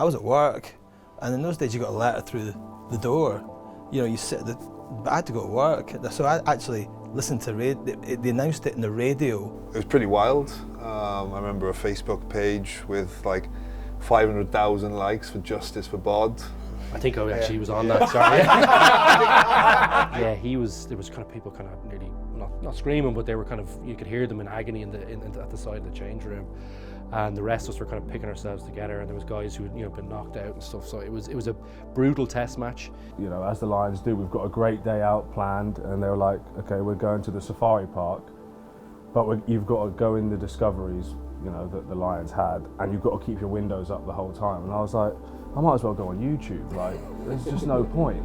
I was at work, and in those days you got a letter through the door. You know, you sit but I had to go to work, so I actually listened to they announced it in the radio. It was pretty wild. I remember a Facebook page with like 500,000 likes for Justice for Bod. I think I actually was on that, sorry. Yeah, there was kind of people kind of nearly, not screaming, but they were kind of, you could hear them in agony at the side of the change room. And the rest of us were kind of picking ourselves together, and there was guys who had been knocked out and stuff. So it was a brutal test match. You know, as the Lions do, we've got a great day out planned, and they were like, okay, we're going to the safari park, but you've got to go in the discoveries, you know, that the Lions had, and you've got to keep your windows up the whole time. And I was like, I might as well go on YouTube. Like, there's just no point.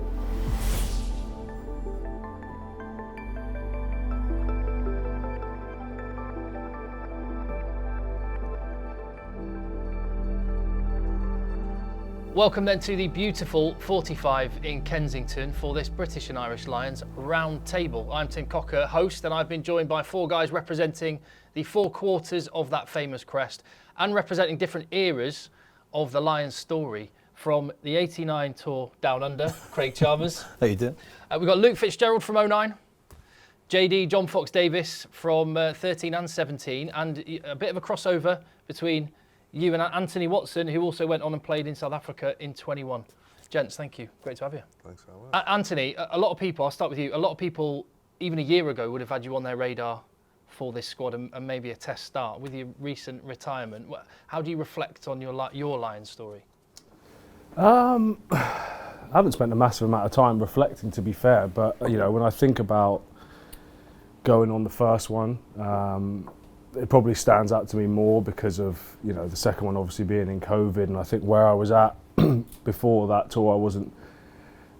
Welcome then to the beautiful 45 in Kensington for this British and Irish Lions round table. I'm Tim Cocker, host, and I've been joined by four guys representing the four quarters of that famous crest and representing different eras of the Lions story, from the 89 tour down under, Craig Chalmers. How you doing? We've got Luke Fitzgerald from 09, JD John Fox Davies from 13 and 17, and a bit of a crossover between you and Anthony Watson, who also went on and played in South Africa in 21. Gents, thank you. Great to have you. Thanks very much. Anthony, a lot of people, I'll start with you, a lot of people even a year ago would have had you on their radar for this squad and maybe a test start. With your recent retirement, how do you reflect on your Lions story? I haven't spent a massive amount of time reflecting, to be fair, but you know, when I think about going on the first one, it probably stands out to me more because of, you know, the second one obviously being in COVID, and I think where I was at before that tour, I wasn't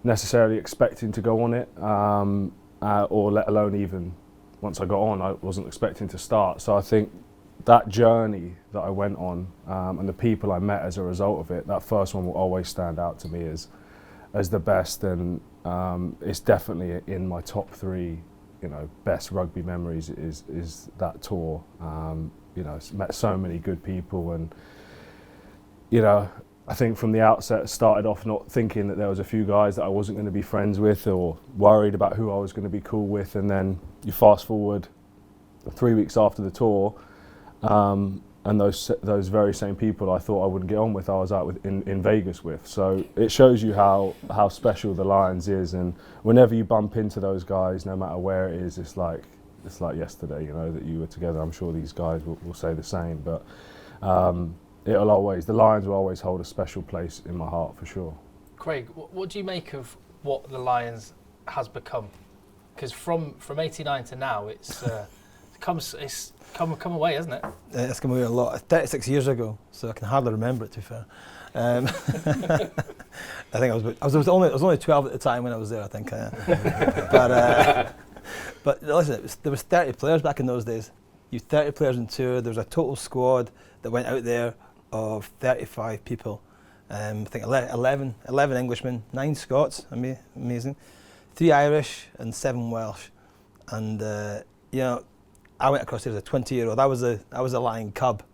necessarily expecting to go on it, or let alone even once I got on, I wasn't expecting to start. So I think that journey that I went on, and the people I met as a result of it, that first one will always stand out to me as the best, and it's definitely in my top three, you know, best rugby memories is that tour. You know, met so many good people, and you know, I think from the outset started off not thinking that there was a few guys that I wasn't going to be friends with or worried about who I was going to be cool with, and then you fast forward 3 weeks after the tour, and those very same people I thought I wouldn't get on with, I was out with in Vegas with. So it shows you how special the Lions is, and whenever you bump into those guys, no matter where it is, it's like yesterday, you know, that you were together. I'm sure these guys will say the same, but the Lions will always hold a special place in my heart for sure. Craig, what do you make of what the Lions has become? Because from 89 to now, it's come away, hasn't it? It's come away a lot. 36 years ago, so I can hardly remember it, to be fair. I think I was only 12 at the time when I was there, I think. But listen, there was 30 players back in those days. You 30 players in tour. There was a total squad that went out there of 35 people. I think 11 Englishmen, 9 Scots, amazing, 3 Irish and 7 Welsh. And you know, I went across there as a 20-year-old. I was a Lion cub,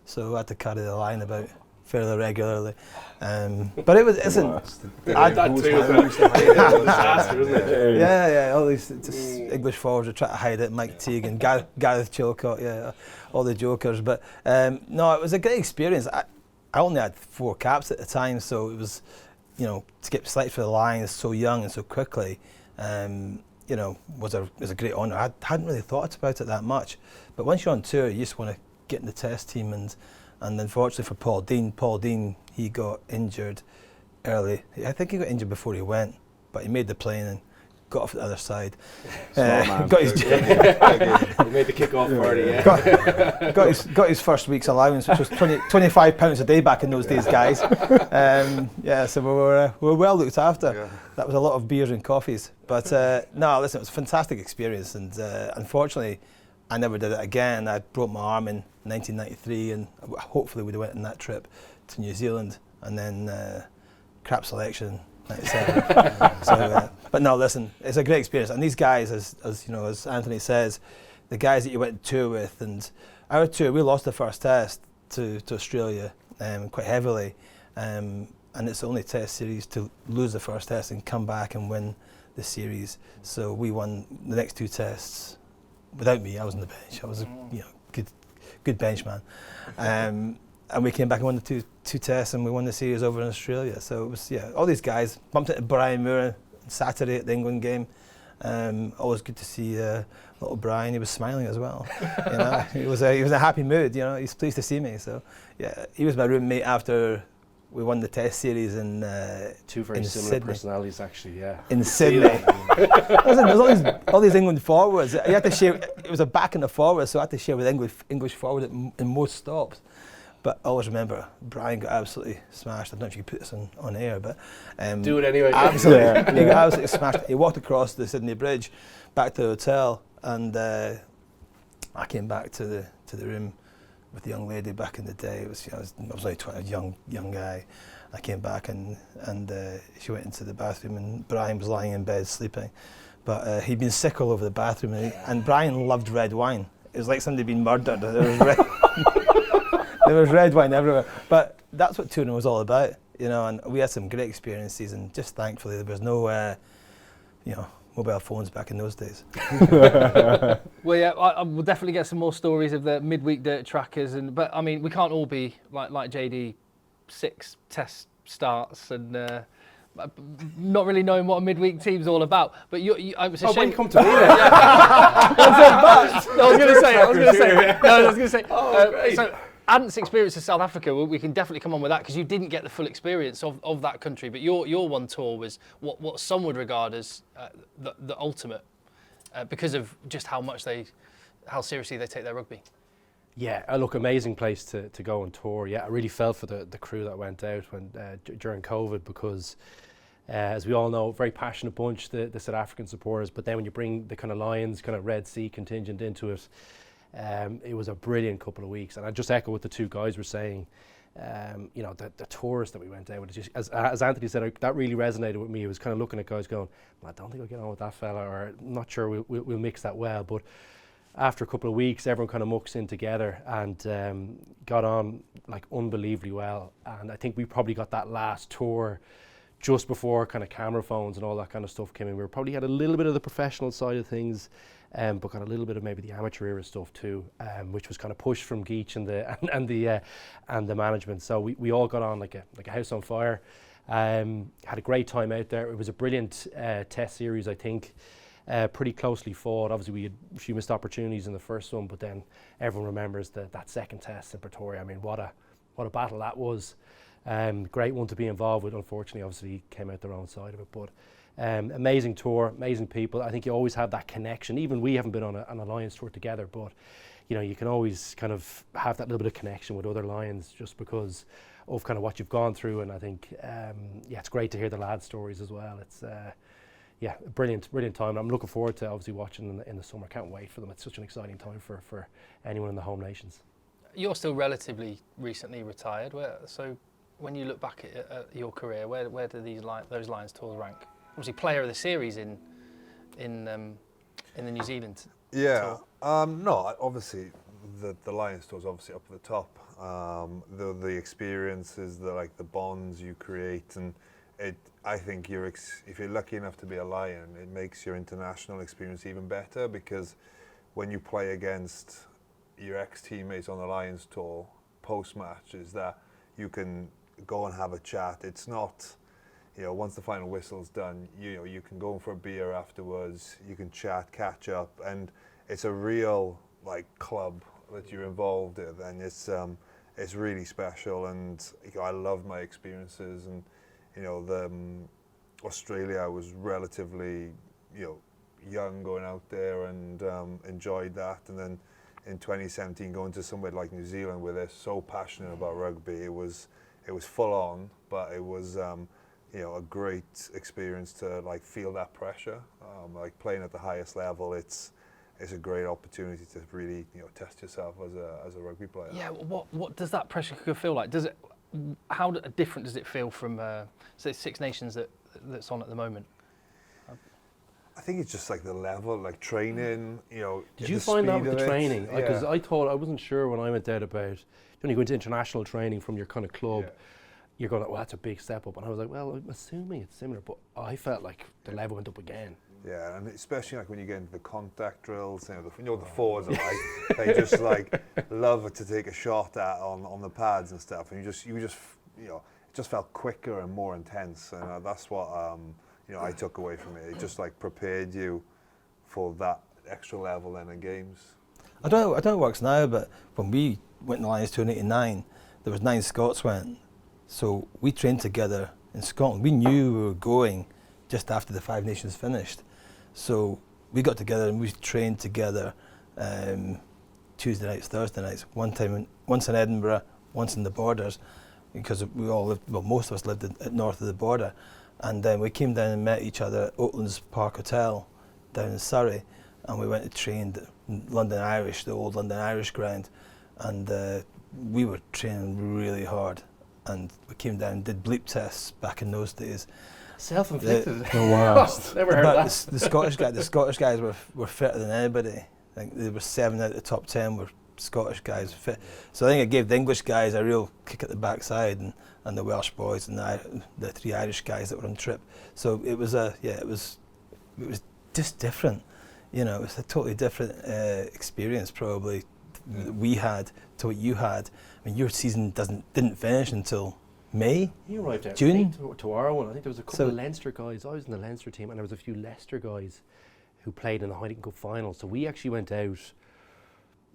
so I had to carry the Lion about fairly regularly. But it wasn't. Yeah. All these just English forwards are trying to hide it. Mike Teague and Gareth Chilcott, yeah, all the jokers. But no, it was a great experience. I only had 4 caps at the time, so it was, you know, to get selected for the Lions so young and so quickly. You know, was a great honour. I hadn't really thought about it that much, but once you're on tour, you just want to get in the test team, and unfortunately for Paul Dean, he got injured early. I think he got injured before he went, but he made the plane and got off the other side. Got his he made the kick-off party. Yeah. got his first week's allowance, which was £25 a day back in those days, guys. Yeah, so we were well looked after. Yeah. That was a lot of beers and coffees. But no, listen, it was a fantastic experience, and unfortunately, I never did it again. I broke my arm in 1993, and hopefully we'd have went on that trip to New Zealand, and then crap selection. 97. But no, listen, it's a great experience, and these guys, as you know, as Anthony says, the guys that you went to tour with, and our tour, we lost the first test to Australia quite heavily, and it's the only test series to lose the first test and come back and win the series. So we won the next 2 tests without me. I was on the bench. I was a good bench man. And we came back and won the two tests, and we won the series over in Australia. So it was, all these guys. Bumped into Brian Moore on Saturday at the England game. Always good to see little Brian. He was smiling as well. He was in a happy mood. He's pleased to see me. So he was my roommate after we won the test series in 2 very in similar Sydney. Personalities, actually. Yeah. In Sydney. There's all these England forwards. You had to share. It was a back and a forward, so I had to share with English forward in most stops. But I always remember Brian got absolutely smashed. I don't know if you could put this on air, but do it anyway. Absolutely, he got absolutely smashed. He walked across the Sydney Bridge, back to the hotel, and I came back to the room with the young lady back in the day. It was I was only 20, a young guy. I came back and she went into the bathroom, and Brian was lying in bed sleeping, but he'd been sick all over the bathroom, and Brian loved red wine. It was like somebody being murdered. There was red wine everywhere, but that's what touring was all about, and we had some great experiences, and just thankfully there was no, mobile phones back in those days. Well, yeah, I will definitely get some more stories of the midweek dirt trackers, but I mean, we can't all be like JD, 6 test starts and not really knowing what a midweek team's all about. But I was when you come to me then. I was going to say. So, Ant's experience of South Africa, we can definitely come on with that, because you didn't get the full experience of that country. But your one tour was what some would regard as the ultimate, because of just how seriously they take their rugby. Yeah, look, amazing place to go on tour. Yeah, I really felt for the crew that went out during COVID, because as we all know, very passionate bunch, the South African supporters. But then when you bring the kind of Lions, kind of Red Sea contingent into it, it was a brilliant couple of weeks. And I just echo what the 2 guys were saying. The tours that we went out with, just, as Anthony said, that really resonated with me. It was kind of looking at guys going, I don't think I'll get on with that fella, or I'm not sure we'll mix that well. But after a couple of weeks, everyone kind of mucks in together and got on like unbelievably well. And I think we probably got that last tour just before kind of camera phones and all that kind of stuff came in. We probably had a little bit of the professional side of things, but got a little bit of maybe the amateur era stuff too, which was kind of pushed from Geach and the management. So we all got on like a house on fire. Had a great time out there. It was a brilliant test series, I think. Pretty closely fought. Obviously, we had a few missed opportunities in the first one, but then everyone remembers that second test in Pretoria. I mean, what a battle that was. Great one to be involved with. Unfortunately, obviously, came out the wrong side of it. But amazing tour, amazing people. I think you always have that connection. Even we haven't been on a Lions tour together, but you can always kind of have that little bit of connection with other Lions just because of kind of what you've gone through. And I think, it's great to hear the lads' stories as well. It's a brilliant time. I'm looking forward to obviously watching in the summer. Can't wait for them. It's such an exciting time for anyone in the home nations. You're still relatively recently retired. So when you look back at your career, where do those Lions tours rank? Obviously, player of the series in the New Zealand tour. No, obviously the Lions tour is obviously up at the top. The experiences, the bonds you create, and I think if you're lucky enough to be a Lion, it makes your international experience even better, because when you play against your ex-teammates on the Lions tour post-match, is that you can go and have a chat. It's not, once the final whistle's done, you can go in for a beer afterwards, you can chat, catch up, and it's a real club that you're involved in, and it's really special. And I love my experiences, and Australia, I was relatively young going out there and enjoyed that. And then in 2017 going to somewhere like New Zealand where they're so passionate about rugby, it was full on, but it was a great experience to feel that pressure. Playing at the highest level, it's a great opportunity to really test yourself as a rugby player. Yeah, what does that pressure feel like? How different does it feel from say Six Nations that's on at the moment? I think it's just the level, training, Did you find that with the training? Because I wasn't sure when I went out about, when you go into international training from your kind of club, you're going, well, that's a big step up. And I was like, well, I'm assuming it's similar, but I felt like the level went up again. Yeah, and especially like when you get into the contact drills, the forwards are like, they just like love to take a shot at on the pads and stuff, and you just it just felt quicker and more intense, and that's what I took away from it. It just like prepared you for that extra level then in games. I don't know how it works now, but when we went in the Lions tour in '89, there was 9 Scots went, so we trained together in Scotland. We knew we were going just after the Five Nations finished. So we got together and we trained together Tuesday nights, Thursday nights, once in Edinburgh, once in the borders, because we all lived, well, most of us lived at north of the border. And then we came down and met each other at Oatlands Park Hotel down in Surrey, and we went to train at London Irish, the old London Irish ground, and we were training really hard. And we came down and did bleep tests back in those days. Self-inflicted. The worst. Never heard But that. the Scottish guys were fitter than anybody. I think they were 7 out of the top 10 were Scottish guys fit. So I think it gave the English guys a real kick at the backside, and the Welsh boys and the 3 Irish guys that were on trip. So it was it was just different. It was a totally different experience probably that we had to what you had. I mean, your season didn't finish until May. He arrived out June? to our one. I think there was a couple of Leinster guys. I was in the Leinster team, and there was a few Leicester guys who played in the Heineken Cup final. So we actually went out.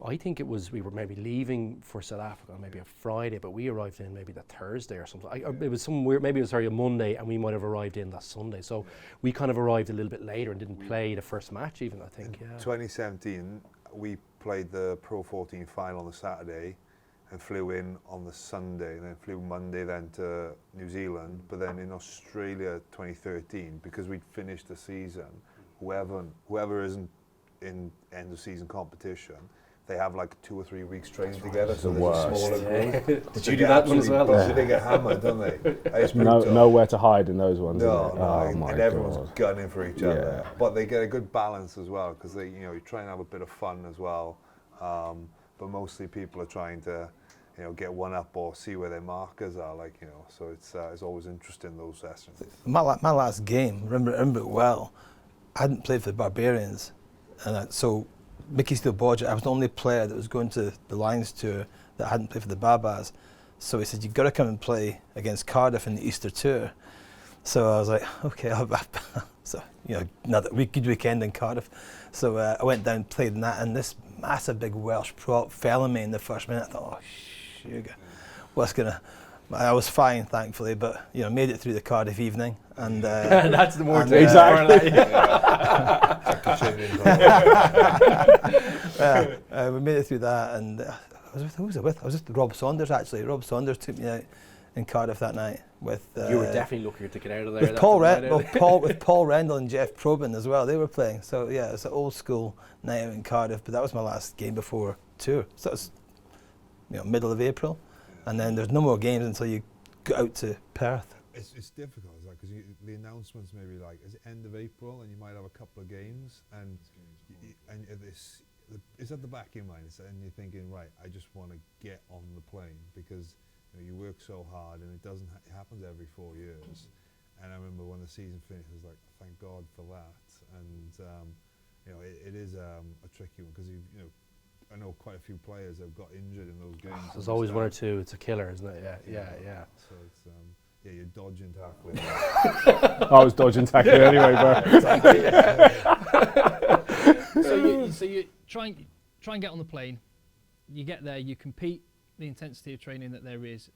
I think we were maybe leaving for South Africa on maybe a Friday, but we arrived in maybe the Thursday or something. It was some weird, maybe it was a Monday, and we might have arrived in that Sunday. So we kind of arrived a little bit later and didn't play the first match even, I think. In 2017, we played the Pro 14 final on the Saturday and flew in on the Sunday, and then flew Monday then to New Zealand. But then in Australia 2013, because we'd finished the season, whoever isn't in end of season competition, they have like 2 or 3 weeks training together, so there's a smaller group. Did you do that one as well? They get hammered, don't they? Nowhere to hide in those ones. No, Oh my and everyone's God. gunning for each other. Yeah. But they get a good balance as well, because you try and have a bit of fun as well. But mostly people are trying to, get one up or see where their markers are, So it's always interesting, those sessions. My last game, remember it well. I hadn't played for the Barbarians, and so Mickey Steele-Bodgett, I was the only player that was going to the Lions tour that hadn't played for the Babas. So he said, "You've got to come and play against Cardiff in the Easter tour." So I was like, "Okay." So another good weekend in Cardiff. So I went down, played in that, and this massive big Welsh prop fell on me in the first minute. I thought, "Oh, sugar, what's gonna?" I was fine, thankfully, but made it through the Cardiff evening, and that's the more exactly. We made it through that, and who was I with? I was with Rob Saunders actually. Rob Saunders took me out in Cardiff that night with. You were definitely looking to get out of there. With Paul Rendell and Jeff Probin as well. They were playing, so yeah, it's an old school night out in Cardiff. But that was my last game before tour, so it was middle of April. And then there's no more games until you go out to Perth. It's difficult, because the announcements maybe is it end of April, and you might have a couple of games, and it's at the back of your mind, and you're thinking, right, I just want to get on the plane, because you work so hard, and it happens every 4 years. And I remember when the season finished, I was like, thank God for that. And it is a tricky one, because I know quite a few players have got injured in those games. There's always one or two. It's a killer, isn't it? Yeah. So it's you're dodging tackling. I was dodging tackling anyway, bro. So you try and get on the plane. You get there, you compete. The intensity of training that there is,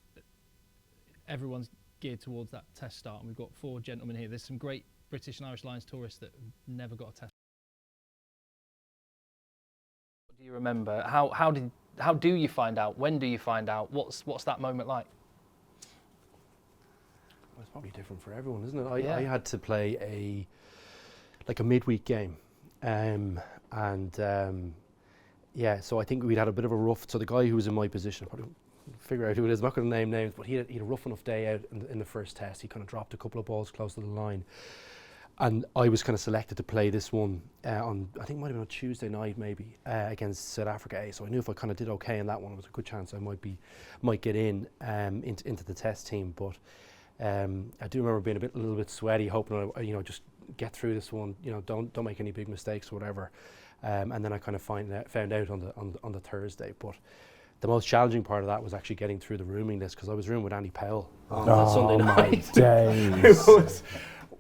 everyone's geared towards that test start. And we've got 4 gentlemen here. There's some great British and Irish Lions tourists that never got a test. What do you remember? How do you find out? When do you find out? What's that moment like? Well, it's probably different for everyone, isn't it? I had to play a midweek game, so I think we'd had a bit of a rough. So the guy who was in my position, probably figure out who it is. I'm not going to name names, but he had a rough enough day out in the first test. He kind of dropped a couple of balls close to the line, And I was kind of selected to play this one on, I think it might have been on Tuesday night maybe, against South Africa A. So I knew if I kind of did okay in that one, it was a good chance I might get in into the test team. But I do remember being a little bit sweaty, hoping I, just get through this one. Don't make any big mistakes or whatever. And then I kind of found out on the Thursday. But the most challenging part of that was actually getting through the rooming list, because I was rooming with Andy Powell on that Sunday night. Days. It was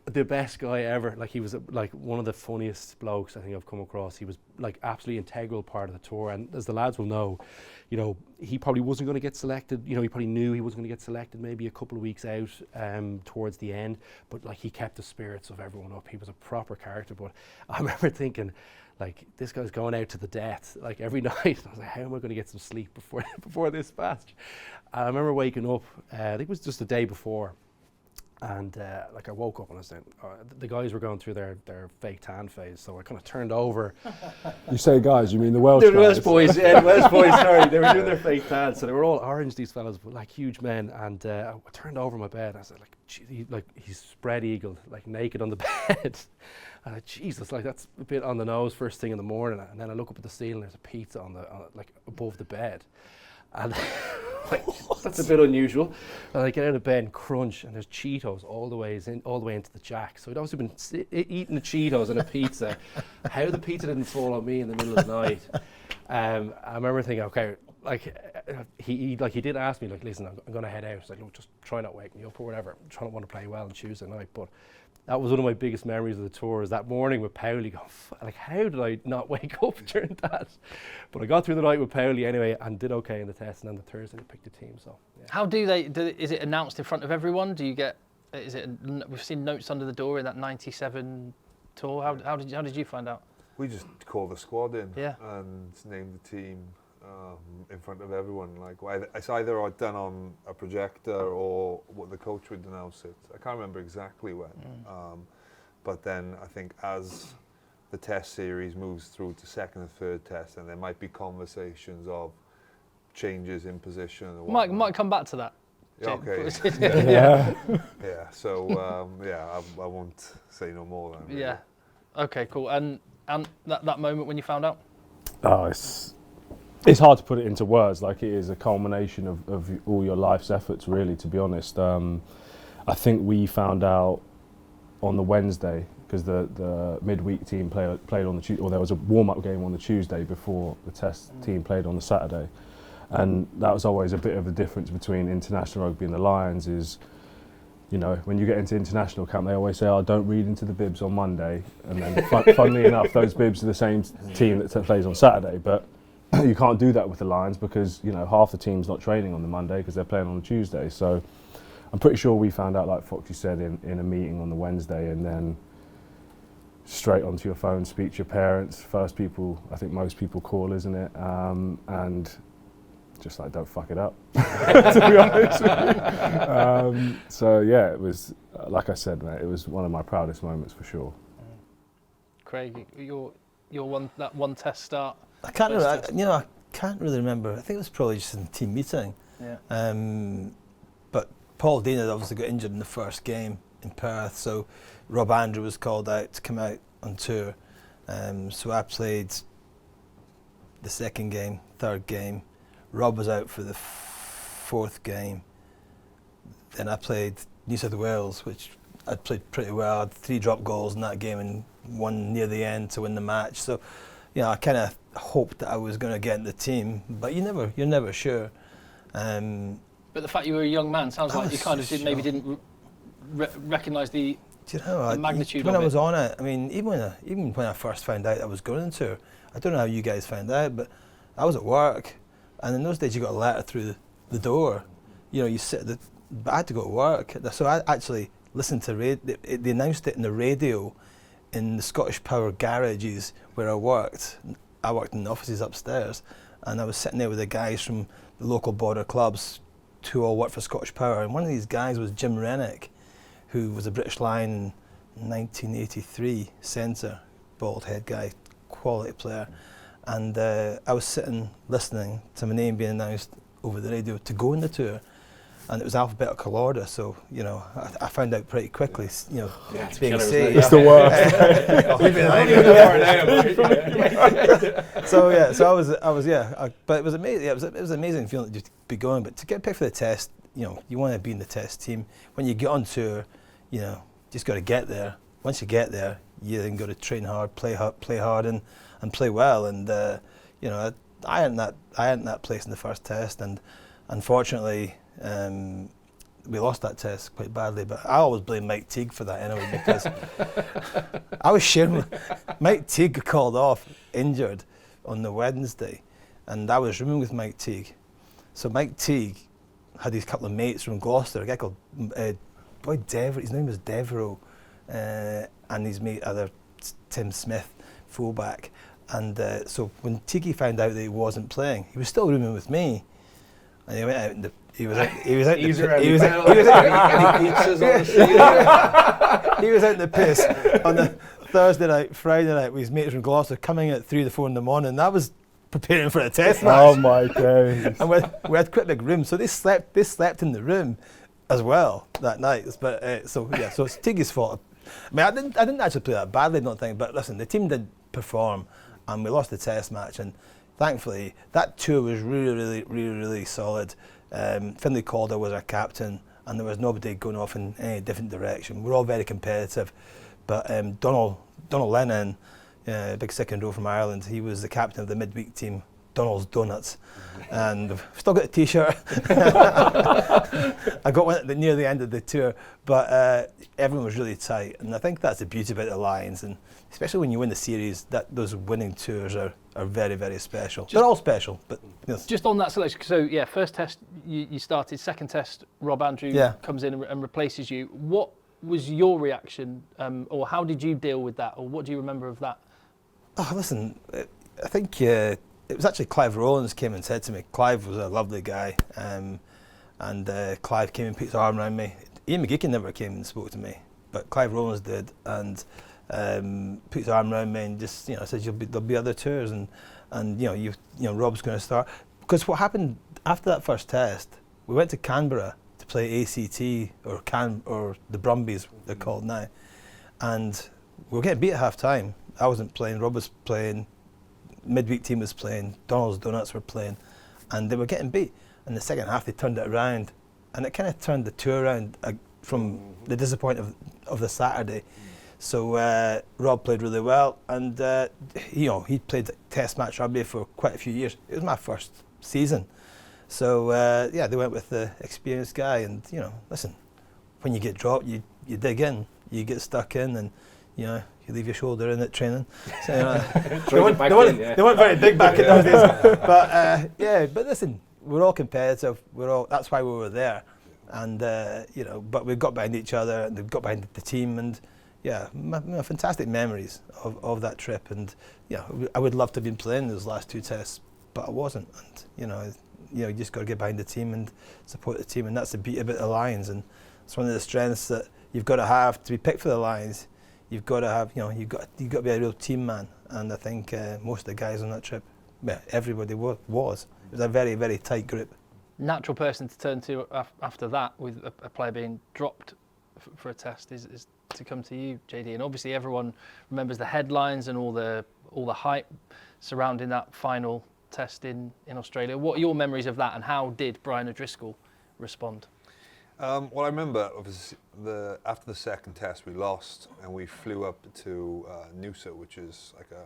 the best guy ever. Like, he was like one of the funniest blokes I think I've come across. He was like absolutely integral part of the tour, and as the lads will know, he probably wasn't going to get selected. He probably knew he wasn't going to get selected maybe a couple of weeks out towards the end, but like, he kept the spirits of everyone up. He was a proper character. But I remember thinking, like, this guy's going out to the death like every night. I was like, how am I going to get some sleep before this match? I remember waking up, I think it was just the day before, and like, I woke up and I was saying, the guys were going through their fake tan phase, so I kind of turned over. You say guys, you mean the Welsh guys? The Welsh boys, yeah, the Welsh boys, sorry. They were doing their fake tan, so they were all orange, these fellas, but like huge men. And I turned over my bed and I said, like, he's spread eagled, like naked on the bed. And Jesus, like, that's a bit on the nose first thing in the morning. And then I look up at the ceiling, there's a pizza on like above the bed. And like, that's a bit unusual. And I get out of bed and crunch, and there's Cheetos all the way into the jack. So I'd obviously been eating the Cheetos and a pizza. How the pizza didn't fall on me in the middle of the night. I remember thinking, okay, like, he did ask me, like, listen, I'm going to head out. I was like, look, just try not wake me up or whatever. I'm trying to want to play well on Tuesday night. But that was one of my biggest memories of the tour, is that morning with Powley going, like, how did I not wake up during that? But I got through the night with Powley anyway and did okay in the test, and then the Thursday I picked the team. So yeah. How is it announced in front of everyone? We've seen notes under the door in that 97 tour. How did you find out? We just called the squad in, yeah, and named the team in front of everyone. Like, it's either done on a projector or what the coach would announce it. I can't remember exactly when. But then I think as the test series moves through to second and third test, and there might be conversations of changes in position. Or might come back to that. Yeah, okay. Yeah. Yeah. So I won't say no more then. Yeah. Okay. Cool. And that moment when you found out. Oh, it's hard to put it into words. Like, it is a culmination of all your life's efforts, really, to be honest. I think we found out on the Wednesday, because the midweek team played on the Tuesday, or there was a warm-up game on the Tuesday before the test team played on the Saturday. And that was always a bit of a difference between international rugby and the Lions is, when you get into international camp, they always say, don't read into the bibs on Monday. And then, funnily enough, those bibs are the same team that plays on Saturday. But you can't do that with the Lions, because half the team's not training on the Monday because they're playing on the Tuesday. So I'm pretty sure we found out, like Foxy said, in a meeting on the Wednesday, and then straight onto your phone, speak to your parents. First people, I think most people call, isn't it? And just like, don't fuck it up, to be honest with you. So yeah, it was, like I said, mate, it was one of my proudest moments for sure. Craig, your one test start. I can't remember. I can't really remember. I think it was probably just in the team meeting. Yeah. But Paul Dean had obviously got injured in the first game in Perth, so Rob Andrew was called out to come out on tour. So I played the second game, third game. Rob was out for the fourth game. Then I played New South Wales, which I played pretty well. I had 3 drop goals in that game and 1 near the end to win the match. So, I kind of hoped that I was going to get in the team, but you're never sure. But the fact you were a young man sounds like you kind of didn't recognise the magnitude when of it. I was on it, I mean, even when I first found out I was going on tour, I don't know how you guys found out, but I was at work, and in those days you got a letter through the door. You sit but I had to go to work, so I actually listened to they announced it in the radio in the Scottish Power garages where I worked. I worked in the offices upstairs, and I was sitting there with the guys from the local border clubs who all worked for Scottish Power, and one of these guys was Jim Rennick, who was a British Lion in 1983, centre, bald head guy, quality player. And I was sitting listening to my name being announced over the radio to go on the tour. and it was alphabetical order. So I found out pretty quickly. It's being killer, safe. isn't it? It's the worst. But it was amazing. It was amazing feeling just to be going. But to get picked for the test, you want to be in the test team. When you get on tour, just got to get there. Once you get there, you then got to train hard, play hard, and play well. And I hadn't that place in the first test, and unfortunately, we lost that test quite badly. But I always blame Mike Teague for that anyway, because I was sharing. Mike Teague called off injured on the Wednesday, and I was rooming with Mike Teague. So Mike Teague had these couple of mates from Gloucester, a guy called Dever. His name was Devereux, and his mate Tim Smith, fullback. And so when Tiki found out that he wasn't playing, he was still rooming with me, and he went out in the. He was out in the piss on the Thursday night, Friday night with his mates from Gloucester, coming at 3 to 4 in the morning. That was preparing for a test match. Oh my days! And we had quite a big room, so they slept in the room as well that night. But so it's Tiggy's fault. I mean, I didn't actually play that badly, I don't think. But listen, the team did perform, and we lost the test match. And thankfully, that tour was really solid. Finlay Calder was our captain, and there was nobody going off in any different direction. We're all very competitive. But Donald Lennon, big second row from Ireland, he was the captain of the midweek team, Donald's Donuts, and I've still got a T-shirt. I got one near the end of the tour, but everyone was really tight, and I think that's the beauty about the Lions, and especially when you win the series, that those winning tours are very, very special. They're all special, but just on that selection. So first test you started, second test Rob Andrew comes in and replaces you. What was your reaction, or how did you deal with that, or what do you remember of that? Oh, listen, I think it was actually Clive Rowlands came and said to me. Clive was a lovely guy, and Clive came and put his arm around me. Ian McGeechan never came and spoke to me, but Clive Rowlands did, and put his arm around me and just said there'll be other tours, and Rob's going to start. Because what happened after that first test, we went to Canberra to play ACT or the Brumbies they're called now, and we were getting beat at half time. I wasn't playing, Rob was playing, midweek team was playing, Donald's Donuts were playing, and they were getting beat. In the second half they turned it around, and it kind of turned the tour around from the disappointment of the Saturday. So Rob played really well, and he played test match rugby for quite a few years. It was my first season. So they went with the experienced guy, and listen, when you get dropped, you dig in, you get stuck in, and you leave your shoulder in at training. So, they weren't very big back in those days. But listen, we're all competitive. That's why we were there, and but we got behind each other, and we got behind the team, and fantastic memories of that trip. And I would love to have been playing those last two tests, but I wasn't. And you just got to get behind the team and support the team, and that's the beauty about the Lions, and it's one of the strengths that you've got to have to be picked for the Lions. You've got to have, you've got to be a real team man, and I think most of the guys on that trip, everybody was. It was a very, very tight group. Natural person to turn to after that, with a player being dropped for a test, is to come to you, JD. And obviously everyone remembers the headlines and all the hype surrounding that final test in Australia. What are your memories of that, and how did Brian O'Driscoll respond? Well, I remember obviously after the second test we lost, and we flew up to Noosa, which is like a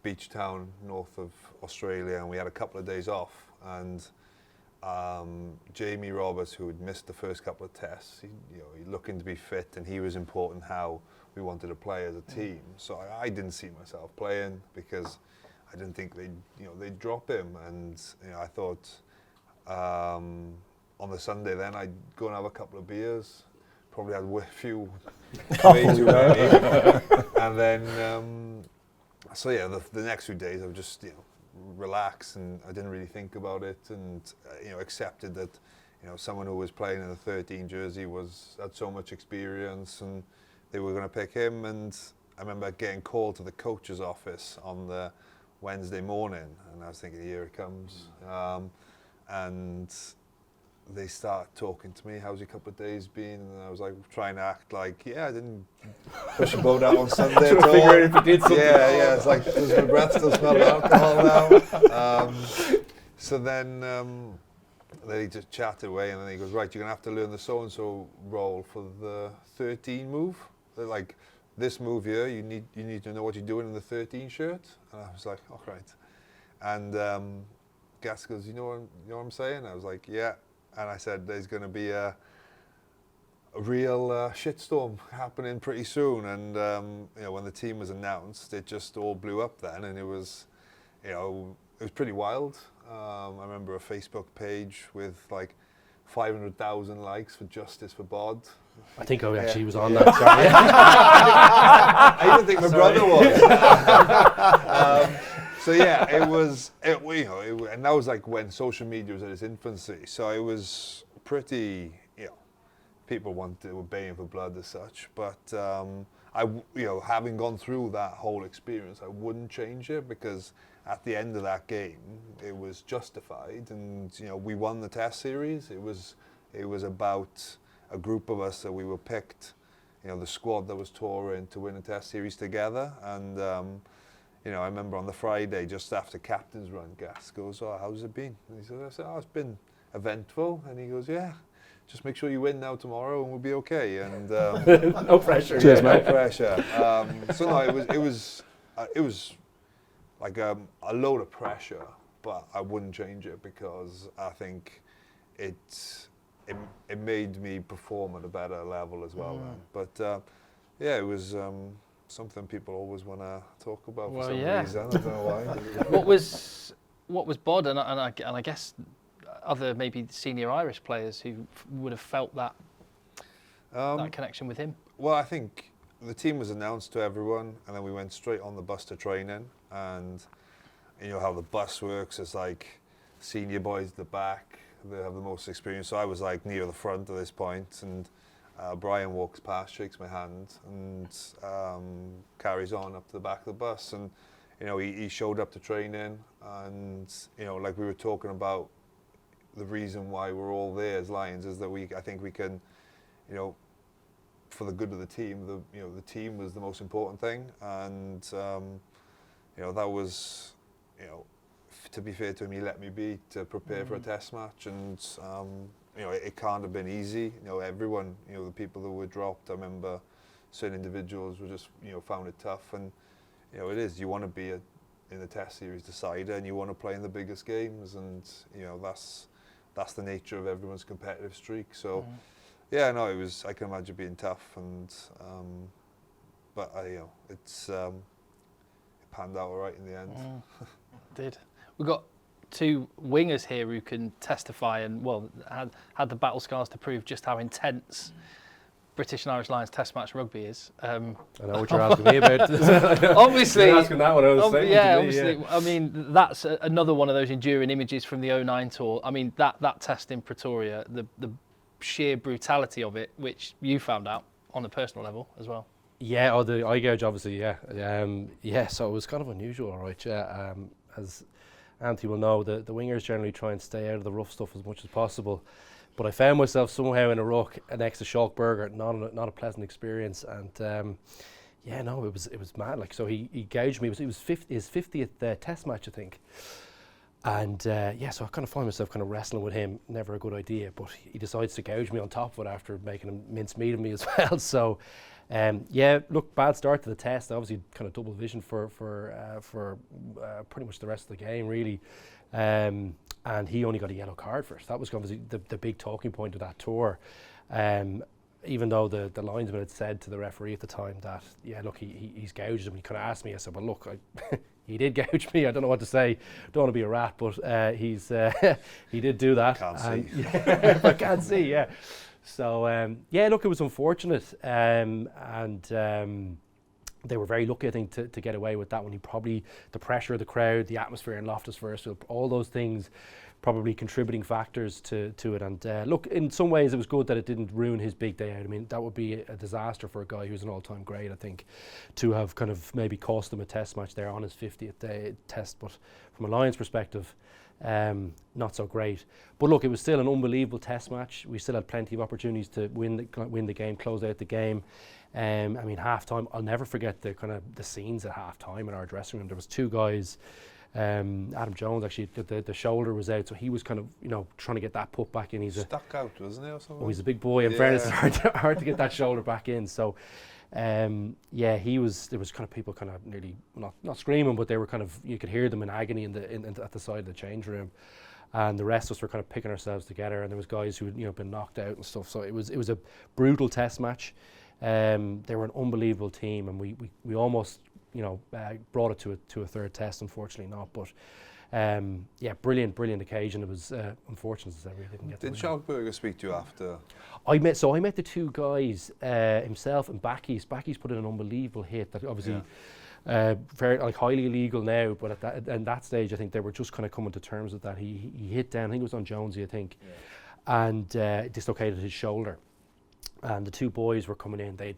beach town north of Australia, and we had a couple of days off. And Jamie Roberts, who had missed the first couple of tests, he looking to be fit, and he was important how we wanted to play as a team. So I didn't see myself playing because I didn't think they'd drop him, and I thought. On the Sunday then I'd go and have a couple of beers, probably had way too many. And then, the next few days I would just, relax, and I didn't really think about it, and, accepted that, someone who was playing in the 13 jersey had so much experience, and they were going to pick him. And I remember getting called to the coach's office on the Wednesday morning, and I was thinking, here it comes. And they start talking to me, how's your couple of days been? And I was like trying to act like, yeah, I didn't push a boat out on Sunday at all. Figure out if you did something. Yeah, it's like, does my breath still smell of alcohol now? So then he just chatted away, and then he goes, right, you're going to have to learn the so-and-so role for the 13 move. They're like, this move here, you need to know what you're doing in the 13 shirt. And I was like, all right. And Gas goes, you know what I'm saying? I was like, yeah. And I said, there's going to be a real shitstorm happening pretty soon. And when the team was announced, it just all blew up then, and it was pretty wild. I remember a Facebook page with like 500,000 likes for Justice for Bod. I think I actually was on that. Sorry. I even think my brother was. So yeah, and that was like when social media was at its infancy. So it was pretty, people were baying for blood as such. But having gone through that whole experience, I wouldn't change it, because at the end of that game, it was justified, and we won the Test series. It was about a group of us that we were picked, the squad that was touring to win a Test series together. And I remember on the Friday, just after captain's run, Gas goes, "Oh, how's it been?" And I said, "Oh, it's been eventful." And he goes, "Yeah, just make sure you win now tomorrow, and we'll be okay." And no pressure. Cheers, mate. No pressure. So no, it was like a load of pressure, but I wouldn't change it, because I think it made me perform at a better level as well. But it was something people always want to talk about for some reason. I don't know why. What was Bod, and I guess other maybe senior Irish players who would have felt that connection with him? Well, I think the team was announced to everyone, and then we went straight on the bus to training. And you know how the bus works, it's like senior boys at the back, they have the most experience. So I was like near the front at this point, and Brian walks past, shakes my hand, and carries on up to the back of the bus. And he showed up to training, and like we were talking about, the reason why we're all there as Lions is that I think we can, for the good of the team, the team was the most important thing. And that was, to be fair to him, he let me be to prepare for a test match. And it can't have been easy. Everyone, the people that were dropped, I remember certain individuals were just found it tough. And it is, you want to be in the test series decider, and you want to play in the biggest games, and that's the nature of everyone's competitive streak. So it was, I can imagine being tough, and but it panned out all right in the end. Did. We've got two wingers here who can testify, and had the battle scars to prove just how intense British and Irish Lions Test match rugby is. I know what you're asking me about. Obviously, you're asking that one. I was saying. Yeah, obviously. Yeah. I mean, that's another one of those enduring images from the 2009 tour. I mean, that test in Pretoria, the sheer brutality of it, which you found out on a personal level as well. Yeah, the eye gouge, obviously. Yeah, so it was kind of unusual, all right. Yeah, as Anthony will know, the wingers generally try and stay out of the rough stuff as much as possible. But I found myself somehow in a ruck next to Schalkberger, not a pleasant experience. And it was mad. Like, so he gouged me. It was his 50th Test match, I think. And so I kind of find myself kind of wrestling with him. Never a good idea. But he decides to gouge me on top of it after making him mince meat of me as well. So bad start to the test. Obviously, kind of double vision for pretty much the rest of the game, really. And he only got a yellow card first. That was obviously the big talking point of that tour. Even though the linesman had said to the referee at the time that, he's gouged him. He kind of asked me, I said, well, look, he did gouge me. I don't know what to say. Don't want to be a rat, but he did do that. Can't see. I can't see, yeah. So, it was unfortunate. They were very lucky, I think, to get away with that one. The pressure of the crowd, the atmosphere in Loftus Versfield, all those things probably contributing factors to it. And in some ways it was good that it didn't ruin his big day out. I mean, that would be a disaster for a guy who's an all-time great, I think, to have kind of maybe cost him a test match there on his 50th day test. But from a Lions perspective, not so great. But look, it was still an unbelievable test match. We still had plenty of opportunities to win the game, close out the game. I mean, half-time, I'll never forget the scenes at half-time in our dressing room. There was two guys, Adam Jones actually, the shoulder was out, so he was kind of, trying to get that put back in. He's stuck out, wasn't he, or something? Oh, he's a big boy. In fairness, it's hard to get that shoulder back in. So, there was kind of people kind of nearly not screaming, but they were kind of, you could hear them in agony at the side of the change room, and the rest of us were kind of picking ourselves together. And there was guys who had been knocked out and stuff. So it was a brutal test match. They were an unbelievable team, and we almost brought it to a third test. Unfortunately not, but brilliant occasion. It was unfortunate that we didn't get. Did Schalkberger speak to you after? I met the two guys, himself and Backies. Backies put in an unbelievable hit that obviously very highly illegal now, but at that stage I think they were just kind of coming to terms with that. He hit down, I think it was on Jonesy, I think, and dislocated his shoulder. And the two boys were coming in. They'd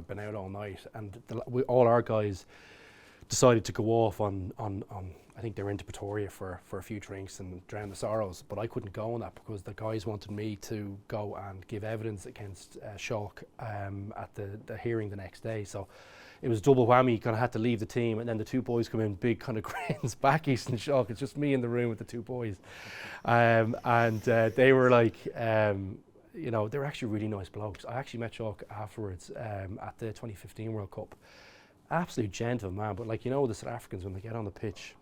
been out all night, and all our guys decided to go off on. I think they were into Pretoria for a few drinks and drown the sorrows. But I couldn't go on that because the guys wanted me to go and give evidence against Schalk at the hearing the next day. So it was double whammy. Kind of had to leave the team, and then the two boys come in, big kind of grins, Backies and Schalk. It's just me in the room with the two boys, and they were like. They were actually really nice blokes. I actually met Schalk afterwards at the 2015 World Cup. Absolute gentleman, but the South Africans, when they get on the pitch,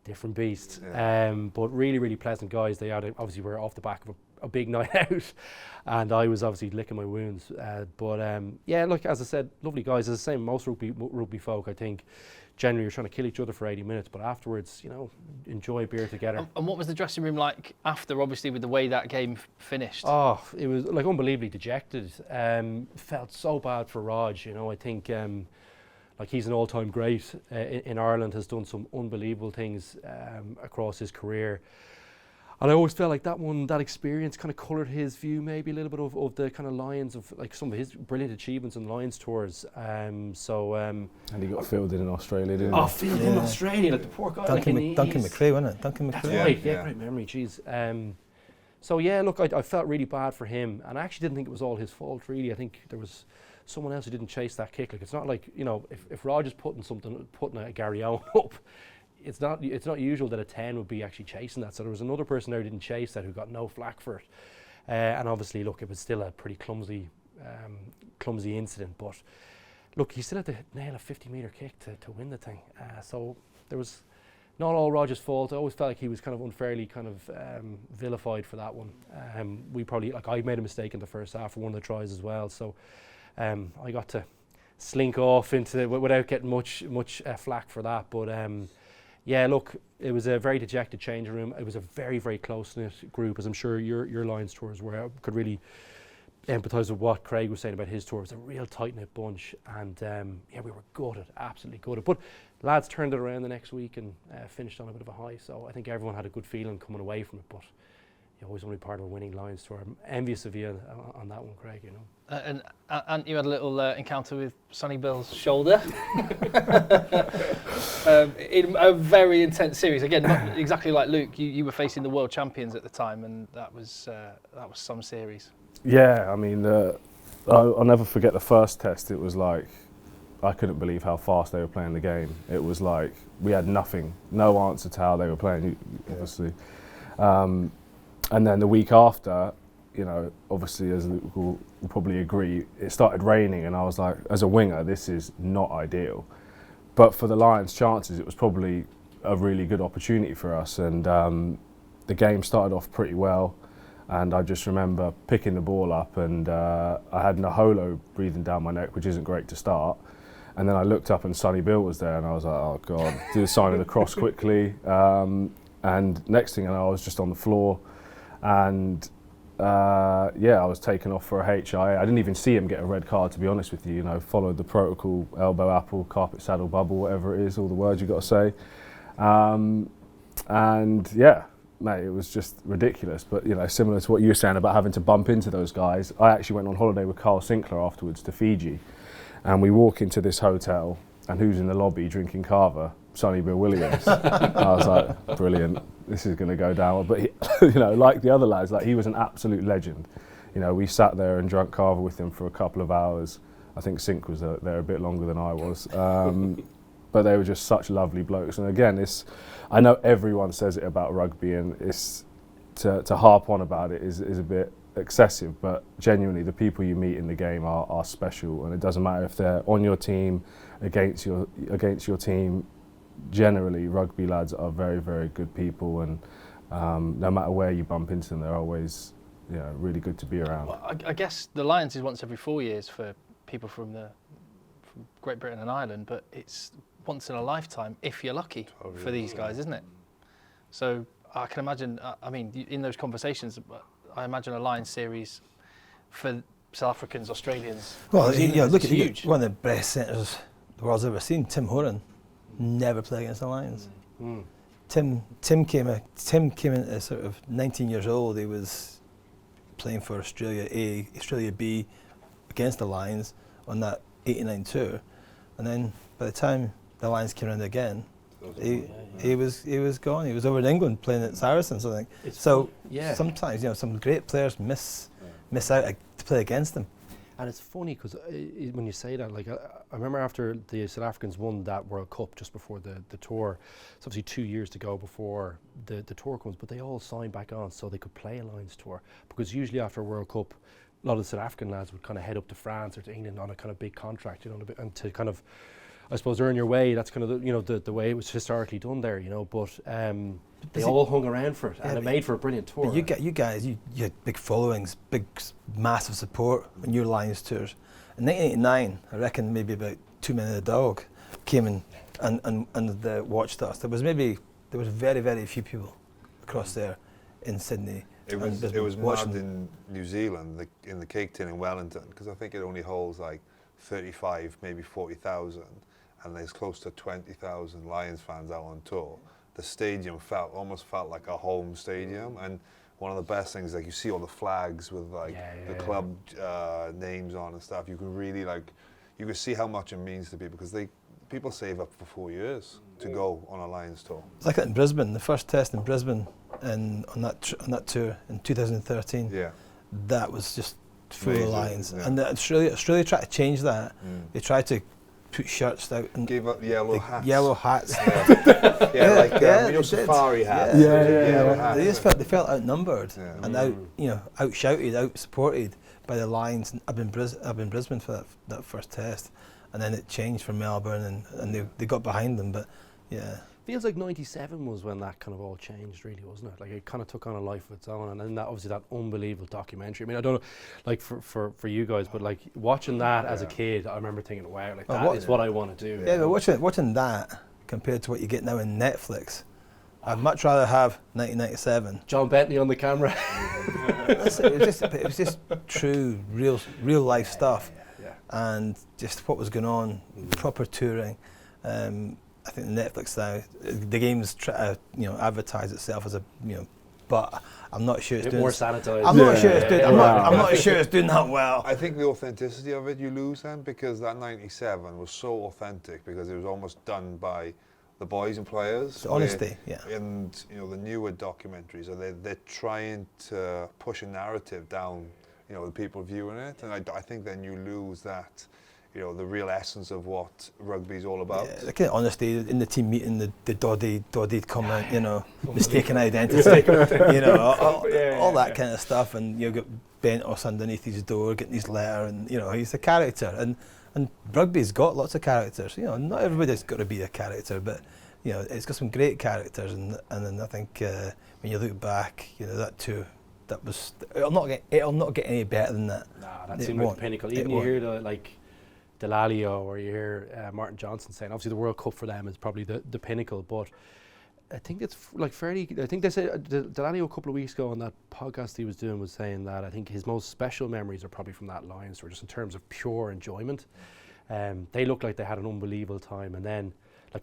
different beast. Yeah. But really, really pleasant guys. They obviously were off the back of a big night out, and I was obviously licking my wounds. Look, as I said, lovely guys. As I say, most rugby folk, I think, generally you're trying to kill each other for 80 minutes, but afterwards, enjoy a beer together. And what was the dressing room like after, obviously, with the way that game finished? Oh, it was unbelievably dejected. Felt so bad for Raj. I think he's an all-time great in Ireland, has done some unbelievable things across his career. And I always felt like that experience kind of coloured his view maybe a little bit of the kind of Lions, of some of his brilliant achievements in Lions tours. And he got fielded in Australia, didn't he? Oh, fielded in Australia, the poor guy. Duncan McRae, wasn't it? Duncan McRae. That's right, great memory, jeez. I felt really bad for him, and I actually didn't think it was all his fault, really. I think there was someone else who didn't chase that kick. It's not like, if Roger's putting a Gary Owen up, it's not usual that a 10 would be actually chasing that. So there was another person there who didn't chase that, who got no flack for it. And obviously, look, it was still a pretty clumsy incident. But look, he still had to nail a 50-metre kick to win the thing. So there was not all Roger's fault. I always felt like he was kind of unfairly vilified for that one. I made a mistake in the first half for one of the tries as well. So I got to slink off without getting much flack for that. But look, it was a very dejected changing room. It was a very, very close-knit group, as I'm sure your Lions tours were. I could really empathise with what Craig was saying about his tour. It was a real tight-knit bunch, and we were gutted, absolutely gutted. But lads turned it around the next week and finished on a bit of a high, so I think everyone had a good feeling coming away from it. But you always want to be part of a winning Lions tour. I'm envious of you on that one, Craig, And you had a little encounter with Sonny Bill's shoulder in a very intense series. Again, not exactly like Luke. You were facing the world champions at the time, and that was some series. Yeah, I mean, I'll never forget the first test. It was like, I couldn't believe how fast they were playing the game. It was like we had no answer to how they were playing, obviously. And then the week after, obviously, as Luke will probably agree, it started raining, and I was like, as a winger, this is not ideal. But for the Lions' chances, it was probably a really good opportunity for us. And the game started off pretty well, and I just remember picking the ball up, and I had Naholo breathing down my neck, which isn't great to start. And then I looked up, and Sonny Bill was there, and I was like, oh God, do the sign of the cross quickly. And next thing I know, I was just on the floor. And I was taken off for a HIA. I didn't even see him get a red card, to be honest with you. Followed the protocol: elbow, apple, carpet, saddle, bubble, whatever it is, all the words you got to say. Mate, it was just ridiculous. But similar to what you were saying about having to bump into those guys, I actually went on holiday with Carl Sinclair afterwards to Fiji, and we walk into this hotel, and who's in the lobby drinking kava? Sonny Bill Williams. I was like, brilliant, this is going to go down. But he, like the other lads, like he was an absolute legend. We sat there and drank kava with him for a couple of hours. I think Sink was there a bit longer than I was. But they were just such lovely blokes. And again, I know everyone says it about rugby, and it's to harp on about it is a bit excessive, but genuinely the people you meet in the game are special, and it doesn't matter if they're on your team, against your team. Generally, rugby lads are very, very good people, and no matter where you bump into them, they're always really good to be around. Well, I guess the Lions is once every 4 years for people from Great Britain and Ireland, but it's once in a lifetime if you're lucky for these guys, isn't it? So I can imagine, in those conversations, I imagine a Lions series for South Africans, Australians. Well, look at huge. One of the best centres the world's ever seen, Tim Horan, never played against the Lions. Tim came in at sort of 19 years old. He was playing for Australia A, Australia B against the Lions on that 89 tour, and then by the time the Lions came around again, he was gone. He was over in England playing at Saracens, I think. Sometimes some great players miss out to play against them. And it's funny because when you say that, like I remember after the South Africans won that World Cup just before the tour, it's obviously 2 years to go before the tour comes, but they all signed back on so they could play a Lions tour, because usually after a World Cup, a lot of the South African lads would kind of head up to France or to England on a kind of big contract, and to kind of, I suppose, earn your way. That's kind of the way it was historically done there, But they all hung around for it, and it made for a brilliant tour. You guys had big followings, massive support on your Lions tours. In 1989, I reckon maybe about 2 Men and a Dog came in and watched us. There was very, very few people across there in Sydney. It was mad in New Zealand, in the Cake Tin in Wellington, because I think it only holds like 35, maybe 40,000, and there's close to 20,000 Lions fans out on tour. The stadium almost felt like a home stadium, and one of the best things, like you see all the flags with the club names on and stuff. You can really you can see how much it means to people, because people save up for 4 years to go on a Lions tour. It's like that in Brisbane, the first test in Brisbane, and on that tour in 2013. Yeah, that was just full of Lions, and Australia tried to change that. They tried to put shirts out and gave up yellow hats. Yellow hats. Safari hats. They felt outnumbered and out shouted, out supported by the Lions. I've been Brisbane for that first test, and then it changed from Melbourne, and they got behind them. But feels like 97 was when that kind of all changed, really, wasn't it? Like it kind of took on a life of its own, and then obviously that unbelievable documentary. I mean, I don't know, like for you guys, but like watching that as a kid, I remember thinking, wow, like that is what I want to do. Yeah, but watching that compared to what you get now in Netflix, I'd much rather have 1997. John Bentley on the camera. It was just true, real life stuff, and just what was going on, proper touring. I think Netflix now, the game's try to advertise itself as a but I'm not sure it's doing more sanitized. I'm not sure it's doing. I'm not sure it's doing that well. I think the authenticity of it you lose then, because that 97 was so authentic, because it was almost done by the boys and players. The honesty, And the newer documentaries, they're trying to push a narrative down, the people viewing it, and I think then you lose that. The real essence of what rugby's all about. Yeah, the kind of honesty in the team meeting, the doddy comment, mistaken identity, all that kind of stuff, and you get Bentos underneath his door, getting his letter, and he's a character, and rugby's got lots of characters. Not everybody's got to be a character, but it's got some great characters, and then I think when you look back, that too. That was it'll not get any better than that. Nah, that seemed like the pinnacle. Even you hear Delalio, or you hear Martin Johnson saying, obviously the World Cup for them is probably the pinnacle, but I think it's fairly. I think they said Delalio a couple of weeks ago on that podcast he was doing was saying that I think his most special memories are probably from that Lions tour, just in terms of pure enjoyment. They looked like they had an unbelievable time, and then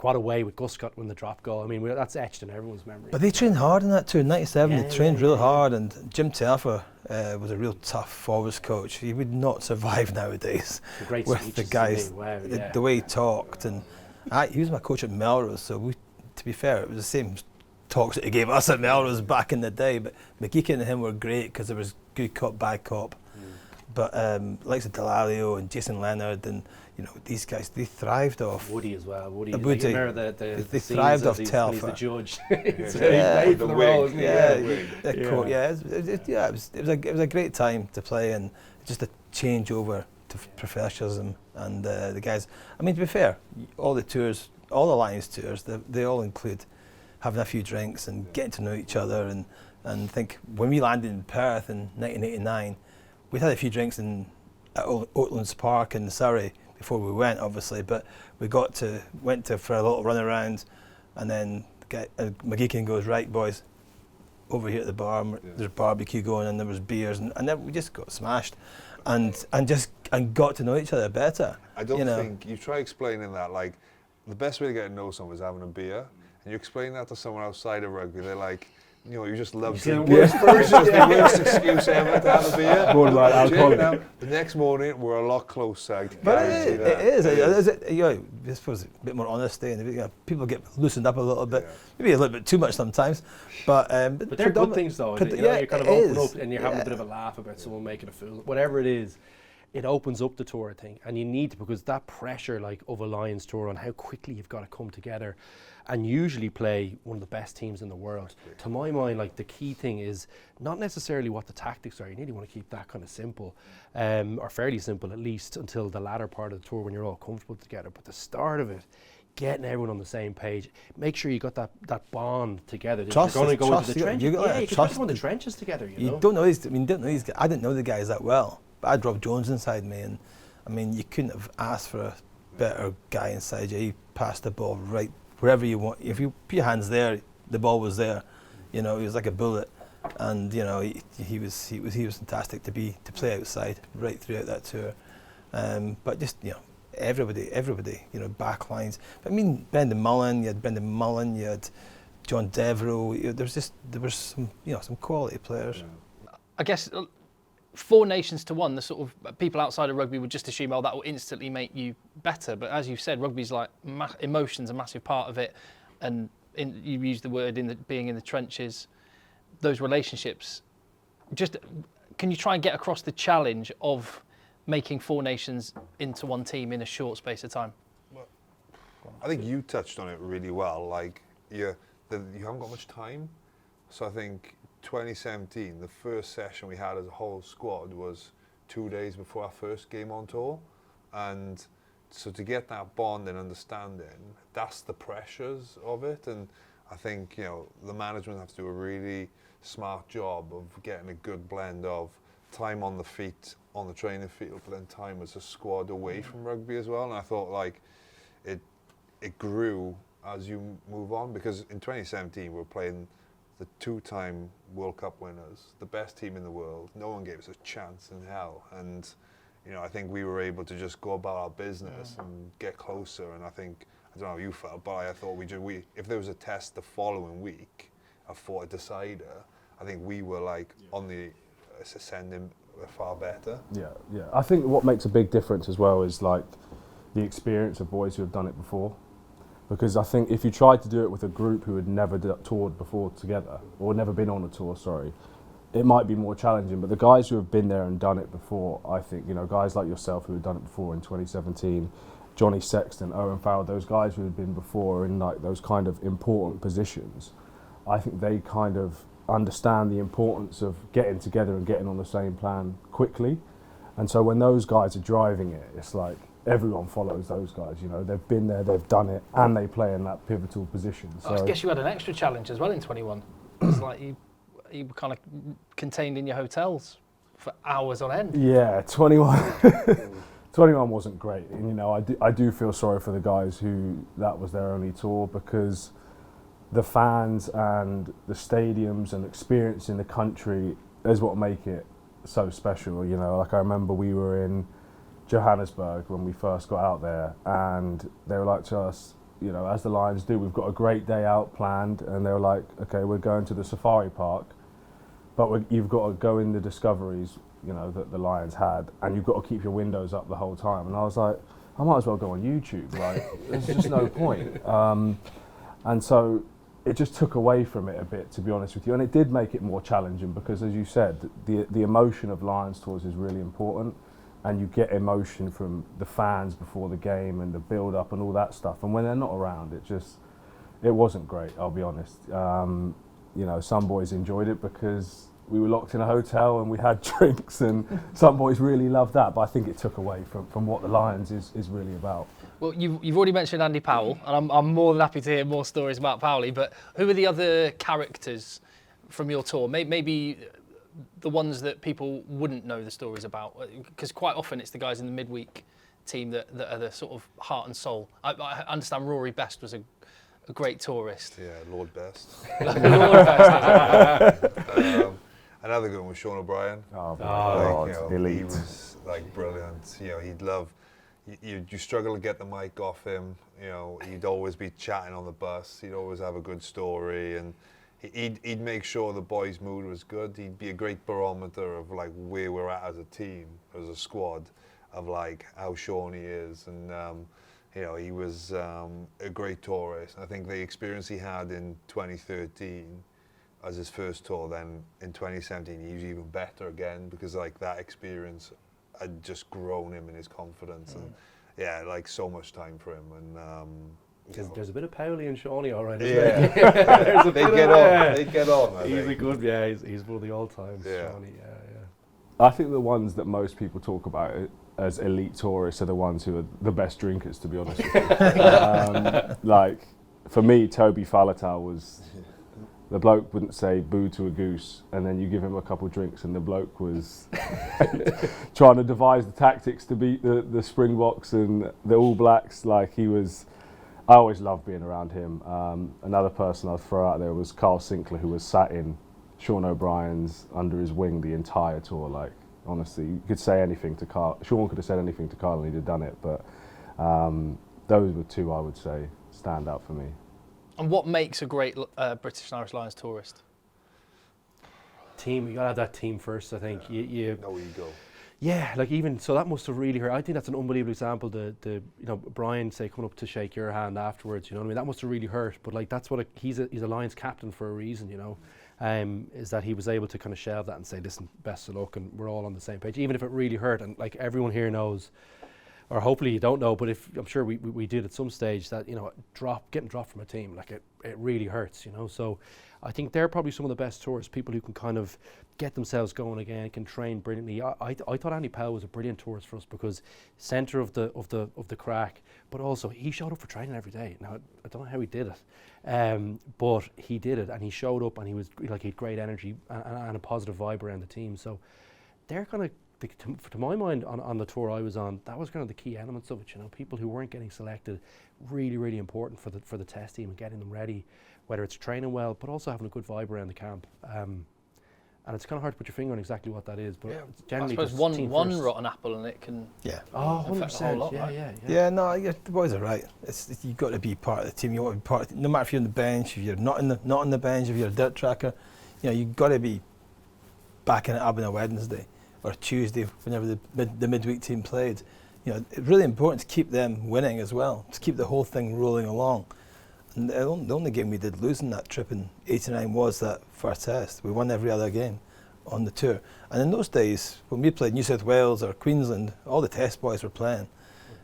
what a way with Guscott when the drop goal. I mean, that's etched in everyone's memory. But they trained hard in that tour. In '97, they trained real hard, and Jim Telfer was a real tough forwards coach. He would not survive nowadays with the guys. The way he talked, and He was my coach at Melrose, so to be fair, it was the same talks that he gave us at Melrose back in the day. But McGeechan and him were great because there was good cop, bad cop. But likes of Delalio and Jason Leonard and these guys, they thrived off Woody as well. Woody. Woody. Like, remember they thrived off Telfer. He's the Telfer. judge. Yeah, made for the role, isn't he? It was a great time to play, and just a change over to professionalism. And the guys, I mean, to be fair, all the Lions tours, they all include having a few drinks and getting to know each other. And I think when we landed in Perth in 1989, we had a few drinks at Oatlands Park in Surrey before we went, obviously, but we went for a little run around, and then McGeechan goes, right boys, over here at the bar, there's barbecue going, and there was beers, and then we just got smashed, and got to know each other better. I don't think you try explaining that, like, the best way to get to know someone is having a beer, and you explain that to someone outside of rugby, they're like, you just love drinking. The worst excuse ever to have a beer. Borderline alcoholic. The next morning, we're a lot closer. But it is. I suppose a bit more honesty, and people get loosened up a little bit, maybe a little bit too much sometimes. But they're good things, though. You kind of open up and you're having a bit of a laugh about someone making a fool. Whatever it is, it opens up the tour, I think, and you need to, because that pressure of a Lions tour on how quickly you've got to come together and usually play one of the best teams in the world. To my mind, the key thing is not necessarily what the tactics are. You really want to keep that kind of simple, or fairly simple at least, until the latter part of the tour when you're all comfortable together. But the start of it, getting everyone on the same page, make sure you got that bond together. Trust. You're going to go into the trenches. You can go in the trenches together. You don't know these. I didn't know the guys that well, but I had Rob Jones inside me, and I mean, you couldn't have asked for a better guy inside you. He passed the ball right wherever you want. If you put your hands there, the ball was there. He was like a bullet, and he was fantastic to play outside right throughout that tour. But just everybody, back lines. But I mean, Brendan Mullen, you had John Devereux. There was some quality players. I guess 4 nations to 1, the sort of people outside of rugby would just assume, that will instantly make you better. But as you said, rugby's like emotion's a massive part of it, and you used the word being in the trenches, those relationships. Just can you try and get across the challenge of making 4 nations into one team in a short space of time? Well, I think you touched on it really well. Like you haven't got much time, so I think 2017, the first session we had as a whole squad was 2 days before our first game on tour, and so to get that bond and understanding, that's the pressures of it. And I think the management have to do a really smart job of getting a good blend of time on the feet on the training field, but then time as a squad away from rugby as well. And I thought it grew as you move on, because in 2017 we were playing the 2-time World Cup winners, the best team in the world. No one gave us a chance in hell, and I think we were able to just go about our business and get closer. And I think, I don't know how you felt, but I thought if there was a test the following week, a decider, I think we were on the ascending far better. Yeah. I think what makes a big difference as well is the experience of boys who have done it before. Because I think if you tried to do it with a group who had never toured before together, or never been on a tour, it might be more challenging. But the guys who have been there and done it before, I think, guys like yourself who had done it before in 2017, Johnny Sexton, Owen Farrell, those guys who had been before in those kind of important positions, I think they kind of understand the importance of getting together and getting on the same plan quickly. And so when those guys are driving it, it's like everyone follows those guys. They've been there, they've done it, and they play in that pivotal position. So I guess you had an extra challenge as well in 21. It's like you were kind of contained in your hotels for hours on end. Yeah, 21. 21 wasn't great, and I do feel sorry for the guys who that was their only tour, because the fans and the stadiums and experience in the country is what make it so special. I remember we were in Johannesburg when we first got out there, and they were like to us, as the Lions do, we've got a great day out planned, and they were like, okay, we're going to the safari park, but you've got to go in the discoveries that the Lions had, and you've got to keep your windows up the whole time. And I was like, I might as well go on YouTube. Like, there's just no point. And so it just took away from it a bit, to be honest with you. And it did make it more challenging because, as you said, the emotion of Lions tours is really important. And you get emotion from the fans before the game and the build-up and all that stuff. And when they're not around, it wasn't great, I'll be honest. You know, some boys enjoyed it because we were locked in a hotel and we had drinks, and some boys really loved that. But I think it took away from what the Lions is really about. Well, you've already mentioned Andy Powell, and I'm more than happy to hear more stories about Powley. But who are the other characters from your tour? Maybe the ones that people wouldn't know the stories about, because quite often it's the guys in the midweek team that are the sort of heart and soul. I understand Rory Best was a great tourist. Yeah, Lord Best. Lord Best. Another good one was Sean O'Brien. Oh, God, you know, elite. He was like brilliant. You know, he'd love. You struggle to get the mic off him. You know, he'd always be chatting on the bus. He'd always have a good story, and he'd make sure the boys' mood was good. He'd be a great barometer of like where we're at as a team, as a squad, of like how Sean he is, and you know, he was a great tourist. I think the experience he had in 2013 as his first tour, then in 2017 he was even better again, because like that experience had just grown him in his confidence, and yeah, like so much time for him. And there's a bit of Powley and Shawnee, all right. Yeah, There's a they bit get of, on. They get on. He's a good, he's one of the all-times. Yeah. Shawnee, yeah. I think the ones that most people talk about as elite tourists are the ones who are the best drinkers, to be honest with you. Like, for me, Toby Faletau was... The bloke wouldn't say boo to a goose, and then you give him a couple of drinks and the bloke was trying to devise the tactics to beat the Springboks and the All Blacks. Like, he was... I always loved being around him. Another person I'd throw out there was Carl Sinclair, who was sat in Sean O'Brien's under his wing the entire tour. Like, honestly, you could say anything to Carl. Sean could have said anything to Carl and he'd have done it, but those were two I would say stand out for me. And what makes a great British and Irish Lions tourist? Team, you gotta have that team first, I think. No ego. Yeah, like even so, that must have really hurt. I think that's an unbelievable example. The you know, Brian say coming up to shake your hand afterwards. You know what I mean? That must have really hurt. But like that's what he's a Lions captain for a reason. You know, is that he was able to kind of shelve that and say, listen, best of luck, and we're all on the same page, even if it really hurt. And like everyone here knows, or hopefully you don't know, but if I'm sure we did at some stage, that, you know, getting dropped from a team, like it really hurts. You know, so I think they're probably some of the best tourists, people who can kind of get themselves going again, can train brilliantly. I thought Andy Powell was a brilliant tourist for us, because centre of the crack, but also he showed up for training every day. Now I don't know how he did it, but he did it, and he showed up, and he was like, he had great energy and a positive vibe around the team. So they're kind of, to my mind, on the tour I was on, that was kind of the key elements of it. You know, people who weren't getting selected, really, really important for the test team and getting them ready, whether it's training well, but also having a good vibe around the camp. And it's kind of hard to put your finger on exactly what that is, but it's generally I suppose one rotten apple and it can. Yeah. Oh, 100%. Yeah, no, the boys are right. You've got to be part of the team. You want to be part of no matter if you're on the bench, if you're not on the bench, if you're a dirt tracker, you know, you've got to be backing it up on a Wednesday or Tuesday, whenever the midweek team played. You know, it's really important to keep them winning as well, to keep the whole thing rolling along. And the only game we did lose in that trip in '89 was that first test. We won every other game on the tour. And in those days, when we played New South Wales or Queensland, all the test boys were playing.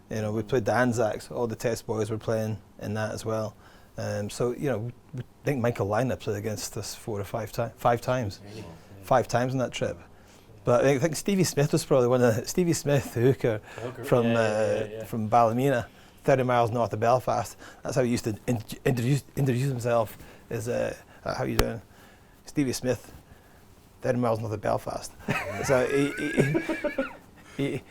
You know, we played the Anzacs, all the test boys were playing in that as well. So, you know, I think Michael Lina played against us 4 or 5 times. 5 times. 5 times on that trip. But I think Stevie Smith was probably one of the... Stevie Smith, the hooker from Ballymena, 30 miles north of Belfast. That's how he used to introduce himself, is how you doing? Stevie Smith, 30 miles north of Belfast. So he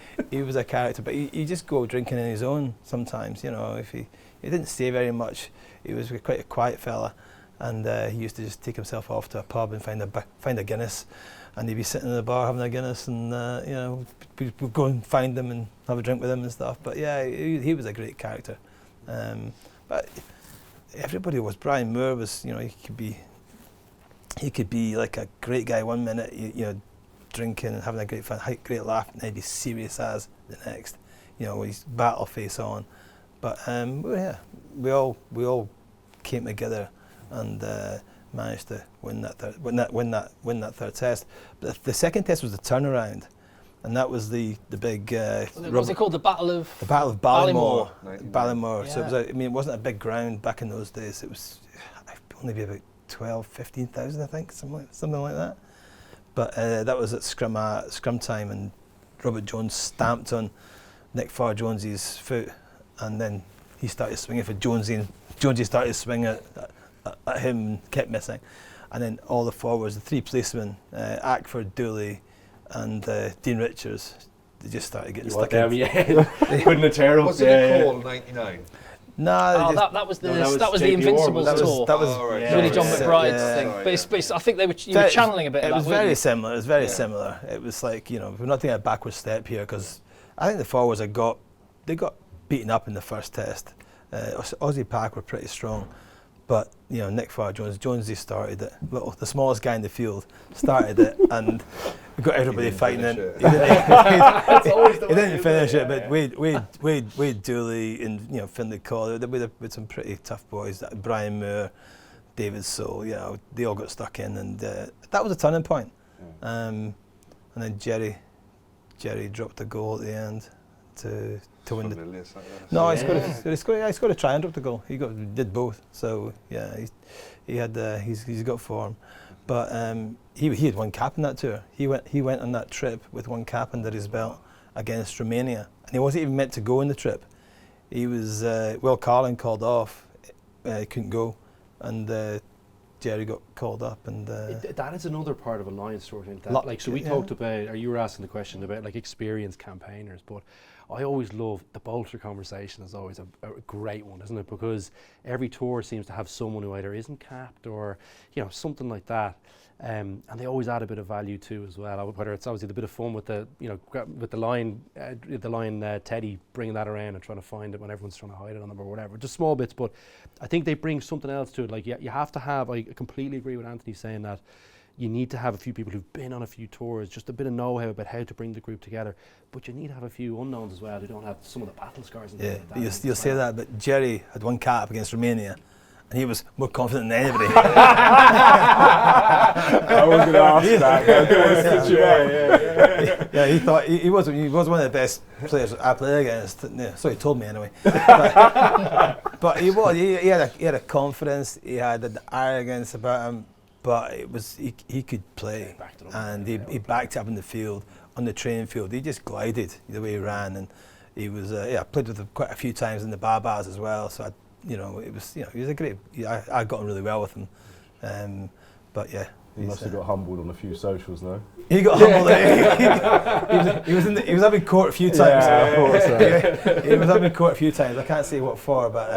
was a character, but he just go drinking in his own sometimes, you know. If he didn't say very much, he was quite a quiet fella, and he used to just take himself off to a pub and find a Guinness, and he'd be sitting in the bar having a Guinness, and you know, we'd go and find him and have a drink with him and stuff. But yeah, he was a great character. But everybody was. Brian Moore was, you know, he could be like a great guy one minute, you know, drinking and having a great laugh, and then he'd be serious as the next. he's battle face on. But we all came together and managed to win that third test. But the second test was the turnaround, and that was the big. What's it called? The Battle of Ballymore. Ballymore. So it wasn't a big ground back in those days. It was only be about 12,000, 15,000, I think, something like that. But that was at scrum time, and Robert Jones stamped on Nick Farr-Jones's foot, and then he started swinging for Jonesy, and Jonesy started swinging at him and kept missing. And then all the forwards, the three policemen, Ackford, Dooley and Dean Richards, they just started getting stuck in. Putting a tear up. What's it called, 99? No, that was the Invincibles tour. That was Willie John McBride's yeah. thing. But I think you were channeling a bit of that. It was very similar. It was very similar. It was like, we're not taking a backward step here, because I think the forwards got beaten up in the first test. Aussie pack were pretty strong, but Nick Farr-Jonesy started it. The smallest guy in the field started it, and we got everybody fighting it. He didn't finish it, but Wade Dooley and Finlay Collier, with some pretty tough boys. Brian Moore, David Soul, they all got stuck in, and that was a turning point. And then Jerry dropped a goal at the end to win the. No, he scored a try and dropped a goal. He did both. So he's got form, but he had one cap in that tour. He went on that trip with one cap under his belt against Romania, and he wasn't even meant to go on the trip. He was Will Carlin called off, he couldn't go, and Jerry got called up, and that is another part of Alliance story. We talked about, or you were asking the question about experienced campaigners, but I always love the Bolter conversation. Is always a great one, isn't it? Because every tour seems to have someone who either isn't capped or something like that, and they always add a bit of value too as well. Whether it's obviously the bit of fun with the line Teddy bringing that around and trying to find it when everyone's trying to hide it on them or whatever, just small bits. But I think they bring something else to it. You have to have. I completely agree with Anthony saying that. You need to have a few people who've been on a few tours, just a bit of know-how about how to bring the group together. But you need to have a few unknowns as well who don't have some of the battle scars. And yeah, like you'll say that, but Jerry had one cap against Romania, and he was more confident than anybody. I was going to ask that. Yeah, he thought he was one of the best players I played against. Yeah, so he told me anyway. But he had a confidence. He had an arrogance about him. But he could play, and he backed up in the field, on the training field. He just glided the way he ran, and he was I played with him quite a few times in the Barbars as well. So he was a great. I got on really well with him, but yeah. He must have got humbled on a few socials, no? He got humbled. He was up in court a few times. Yeah, of course. He was up in court a few times. I can't say what for, but.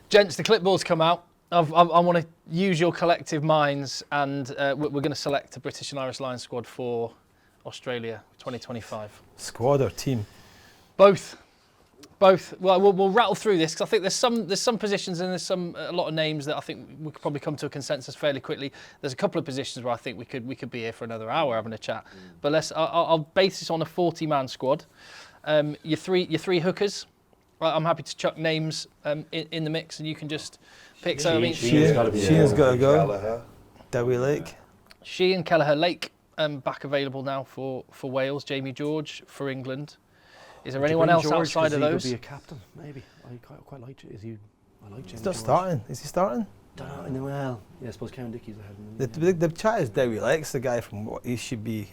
Gents, the clipboard's come out. I want to use your collective minds, and we're going to select a British and Irish Lions squad for Australia 2025. Squad or team? Both. Well, we'll rattle through this, because I think there's some positions and there's a lot of names that I think we could probably come to a consensus fairly quickly. There's a couple of positions where I think we could be here for another hour having a chat. But I'll base this on a 40-man squad. Your three hookers. I'm happy to chuck names in the mix, and you can just pick. Sheehan's got to go. Kelleher. Dewi Lake. Sheehan, Kelleher, Lake back available now for Wales. Jamie George for England. Is there anyone else outside of those? He could be a captain, maybe. I quite like it. I like Jamie He's not George. starting. Is he starting? Don't know. Well, yeah, I suppose Karen Dickey's ahead. The chat is Dewi Lake's the guy from what he should be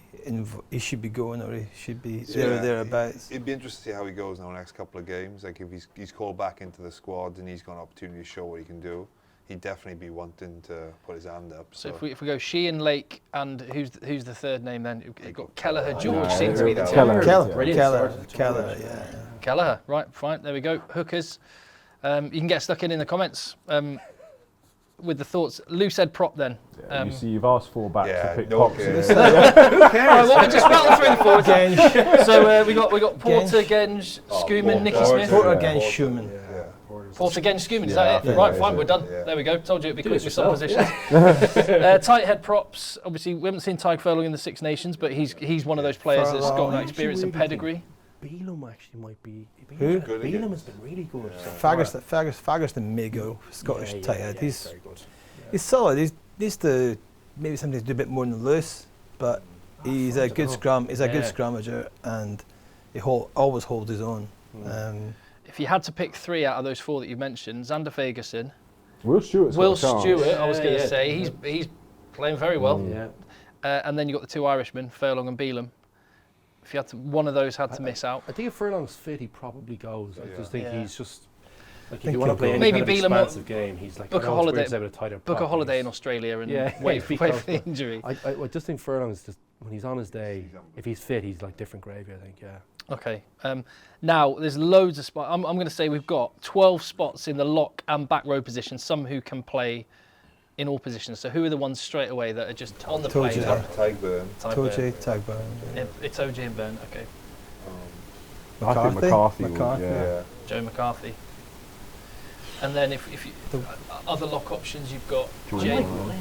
going, or he should be thereabouts. It'd be interesting to see how he goes now in the next couple of games. Like if he's called back into the squad and he's got an opportunity to show what he can do, he'd definitely be wanting to put his hand up. So if we go Sheehan, Lake, and who's the third name then? You've got Kelleher, George No, seem to be the two. Kelleher, yeah. Kelleher, right, fine, there we go. Hookers. You can get stuck in the comments with the thoughts. Lou said prop then. You see, you've asked four backs to pick no Cox. care. Who cares? Right, well, just rattle through the forwards. So we got Porter, Genge, Schoeman, Nicky Smith. Porter against Schumann. Fought against Scumin, is Yeah, that it? yeah, Right, yeah, fine, we're done. yeah. There we go. Told you it'd be Do quick it with some yourself. positions. Tight head props. Obviously, we haven't seen Tyg Furlong in the Six Nations, but he's one of those players that's got that experience and pedigree. Beelum actually might be. Who? Beelum has been really good. Fagerson may go, Scottish tight head. He's very good. He's solid. He's needs to maybe sometimes do a bit more than loose, but he's a good scrum. He's a good scrummager, and he always holds his own. If you had to pick 3 out of those 4 that you mentioned, Xander Fagerson, Will Stewart's Will got a chance. Stewart, I was going to Yeah. say, he's playing very well. Yeah. And then you got the 2 Irishmen, Furlong and Beelum. If you had to, one of those had to miss out. I think if Furlong's fit, he probably goes. I just think Yeah. he's just like if Think you want to he'll play go. any Maybe kind of Beelum expansive game, he's like book I a know it's holiday- weird to say with a tighter Book a prop, holiday he's- in Australia and Yeah, wait if he for goes the for- injury. I just think Furlong is just when he's on his day. If he's fit, he's like different gravy. I think. Yeah. Okay. Now, there's loads of spots. I'm going to say we've got 12 spots in the lock and back row position, some who can play in all positions. So who are the ones straight away that are just on the Told plane? you. Tyburn. Toji, Tagburn. It's OJ and Byrne, okay. I think McCarthy. McCarthy. Yeah. Joe McCarthy. And then if you, other lock options, you've got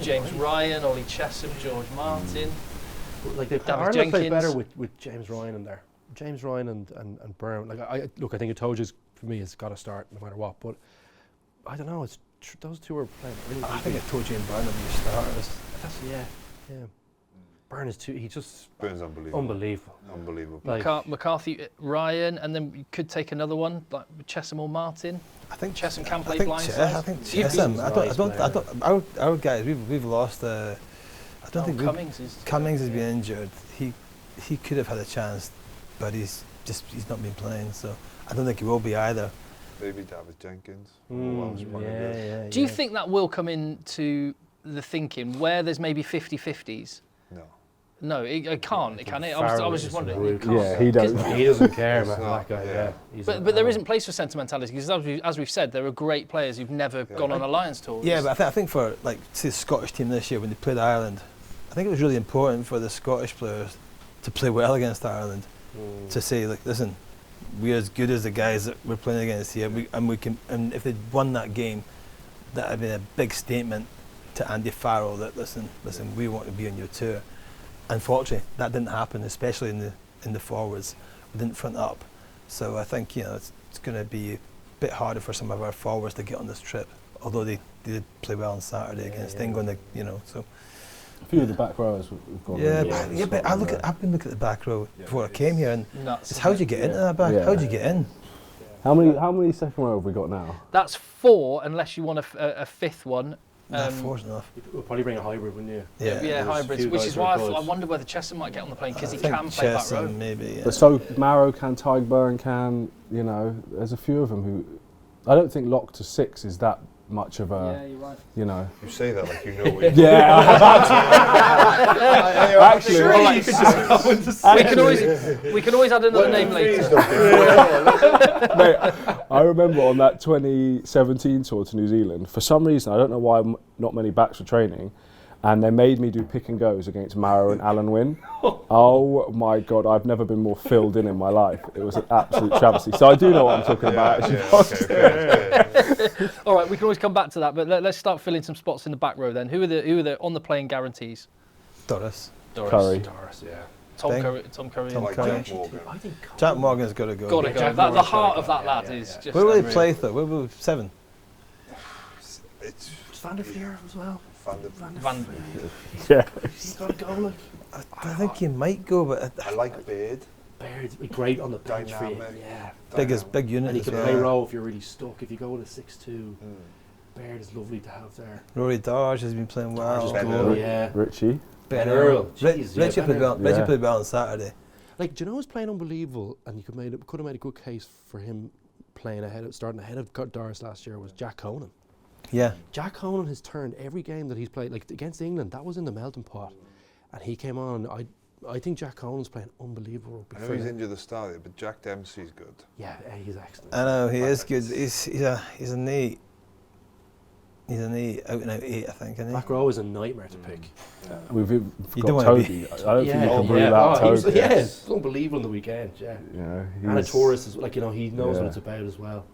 James Ryan, Ollie Chesham, George Martin. Like they Davies Ireland play Jenkins. better with James Ryan in there. James Ryan and Byrne. Like I think it told you for me it's got to start no matter what. But I don't know. It's those two are playing really. I think Toji and Byrne will be starters. Yeah. Byrne is too. He just Burns unbelievable. unbelievable. Like, McCarthy, Ryan, and then you could take another one like Chesham or Martin. I think Chesham can play I think blindside. I think You've Chesham. been I don't. nice Our guys. We've lost. I don't think Cummings is. Cummings has been injured. He could have had a chance, but he's not been playing. So I don't think he will be either. maybe Davies Jenkins. Yeah. Do you think that will come into the thinking where there's maybe 50-50s? No. No, it can't. It can't. I was just wondering. It can't. Yeah, he don't. He doesn't care, man. not, That guy. yeah. Yeah. He's But there isn't place for sentimentality because as we've said, there are great players who've never gone on Alliance tours. Yeah, but I think for like say the Scottish team this year when they played Ireland, I think it was really important for the Scottish players to play well against Ireland. To say like, listen, we're as good as the guys that we're playing against here, and if they'd won that game, that would be a big statement to Andy Farrell that listen, we want to be on your tour. Unfortunately, that didn't happen, especially in the forwards. We didn't front up, so I think it's going to be a bit harder for some of our forwards to get on this trip. Although they did play well on Saturday against England, so. A few of the back rowers we've gone. Yeah, but I've been looking at the back row before I came here, and Nuts. how would you get into that back? Yeah. How would you get in? How many second row have we got now? That's 4, unless you want a fifth one. Four's enough. We'll probably bring a hybrid, wouldn't you? Yeah, There's a hybrids, few which guys is who are why good. I wonder whether Chester might get on the plane because he I think can play back row. Chesham maybe. Yeah. But so Marrow can, Tygburn can. There's a few of them who. I don't think lock to 6 is that much of a. you're right. You say that like you know what Yeah, actually, We can always add another name later. mate, I remember on that 2017 tour to New Zealand, for some reason, I don't know why not many backs were training, and they made me do pick and goes against Marrow and Alan Wynne. Oh my God, I've never been more filled in my life. It was an absolute travesty. So I do know what I'm talking about. All right, we can always come back to that, but let's start filling some spots in the back row then. Who are the on the plane guarantees? Doris. Curry. Doris, yeah. Tom Thing. Curry. Tom like Curry. Jack Morgan. I think Jack Morgan's got to go. Got to go. Jack The Morgan's heart gotta of go. that lad Yeah, is yeah. just. Where will they unreal. play though? Where will 7? It's Van der Veer as well. Van. Yeah. He's got to go. Like I think he might go, but I like Beard. Baird's be great on the bench for you. Dynamic. Yeah. big unit And he as can well. play row if you're really stuck. If you go with a 6-2, Baird is lovely to have there. Rory Darge has been playing well. Just Ben good, Earl. yeah. Richie. Ben Earl. Ri- Jeez, yeah, Richie Ben played well. Earl. Richie Yeah. played well on Saturday. Like, do you know who's playing unbelievable? And you could have made a good case for him starting ahead of Doris last year was Jack Conan. Yeah. Jack Conan has turned every game that he's played, like against England, that was in the melting pot. And he came on, I think Jack Conan's playing unbelievable. I know he's injured at the start, but Jack Dempsey's good. Yeah, he's excellent. I know he is good. He's an 8. He's an 8, out and out 8, I think, isn't he? Back row is a nightmare to pick. We've don't got wanna Toby. I don't think you can rule out he was, Toby. yeah, it's unbunbelievable on the weekend, yeah. You know, And a he's- tourist, is, like, he knows Yeah. what it's about as well.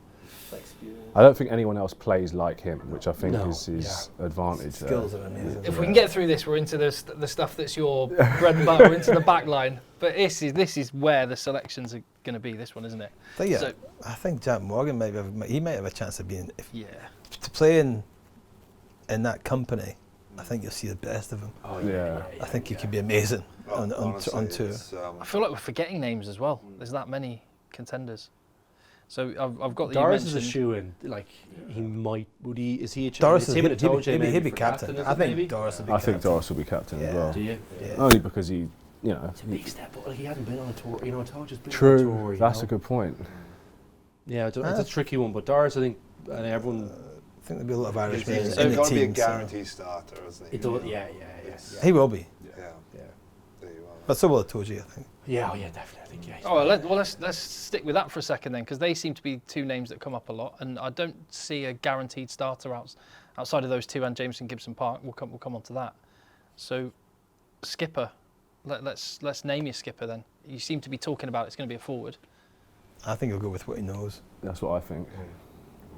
I don't think anyone else plays like him, which I think No, is his advantage. Skills are amazing. If we can get through this, we're into the stuff that's your bread and butter. We're into the back line. But this is where the selections are going to be. This one, isn't it? But yeah, So- I think Jack Morgan might have a chance of being Yeah. to play in that company. I think you'll see the best of him. Oh, Yeah. I think he could be amazing on Honestly, tour. it's, I feel like we're forgetting names as well. There's that many contenders. So I've got that Doris you is a mentioned. shoe-in. Like he might. Would he? Is he a Doris it's him and Itoje he'd maybe be for captain. is I it think maybe? Doris will be I captain. think Doris will be captain as well. Do you? Yeah. Only because he, you know. It's a big step, but like, he hasn't been on a tour. You know, Itoje's been on a True. tour. You That's know? a good point. Yeah, it's a tricky one. But Doris, I think, everyone. I think there'll be a lot of Irish He's players in the going to be a team. so guaranteed starter, isn't he? It does. Yeah. he will be, Yeah. Yeah. There you are. but so will Itoje, I think. Yeah. Oh, yeah. Definitely. I think. Yeah. Oh, let's stick with that for a second then, because they seem to be two names that come up a lot, and I don't see a guaranteed starter outside of those two and Jameson Gibson Park. We'll come on to that. So, skipper, let's name your skipper then. You seem to be talking about it's going to be a forward. I think he'll go with what he knows. That's what I think.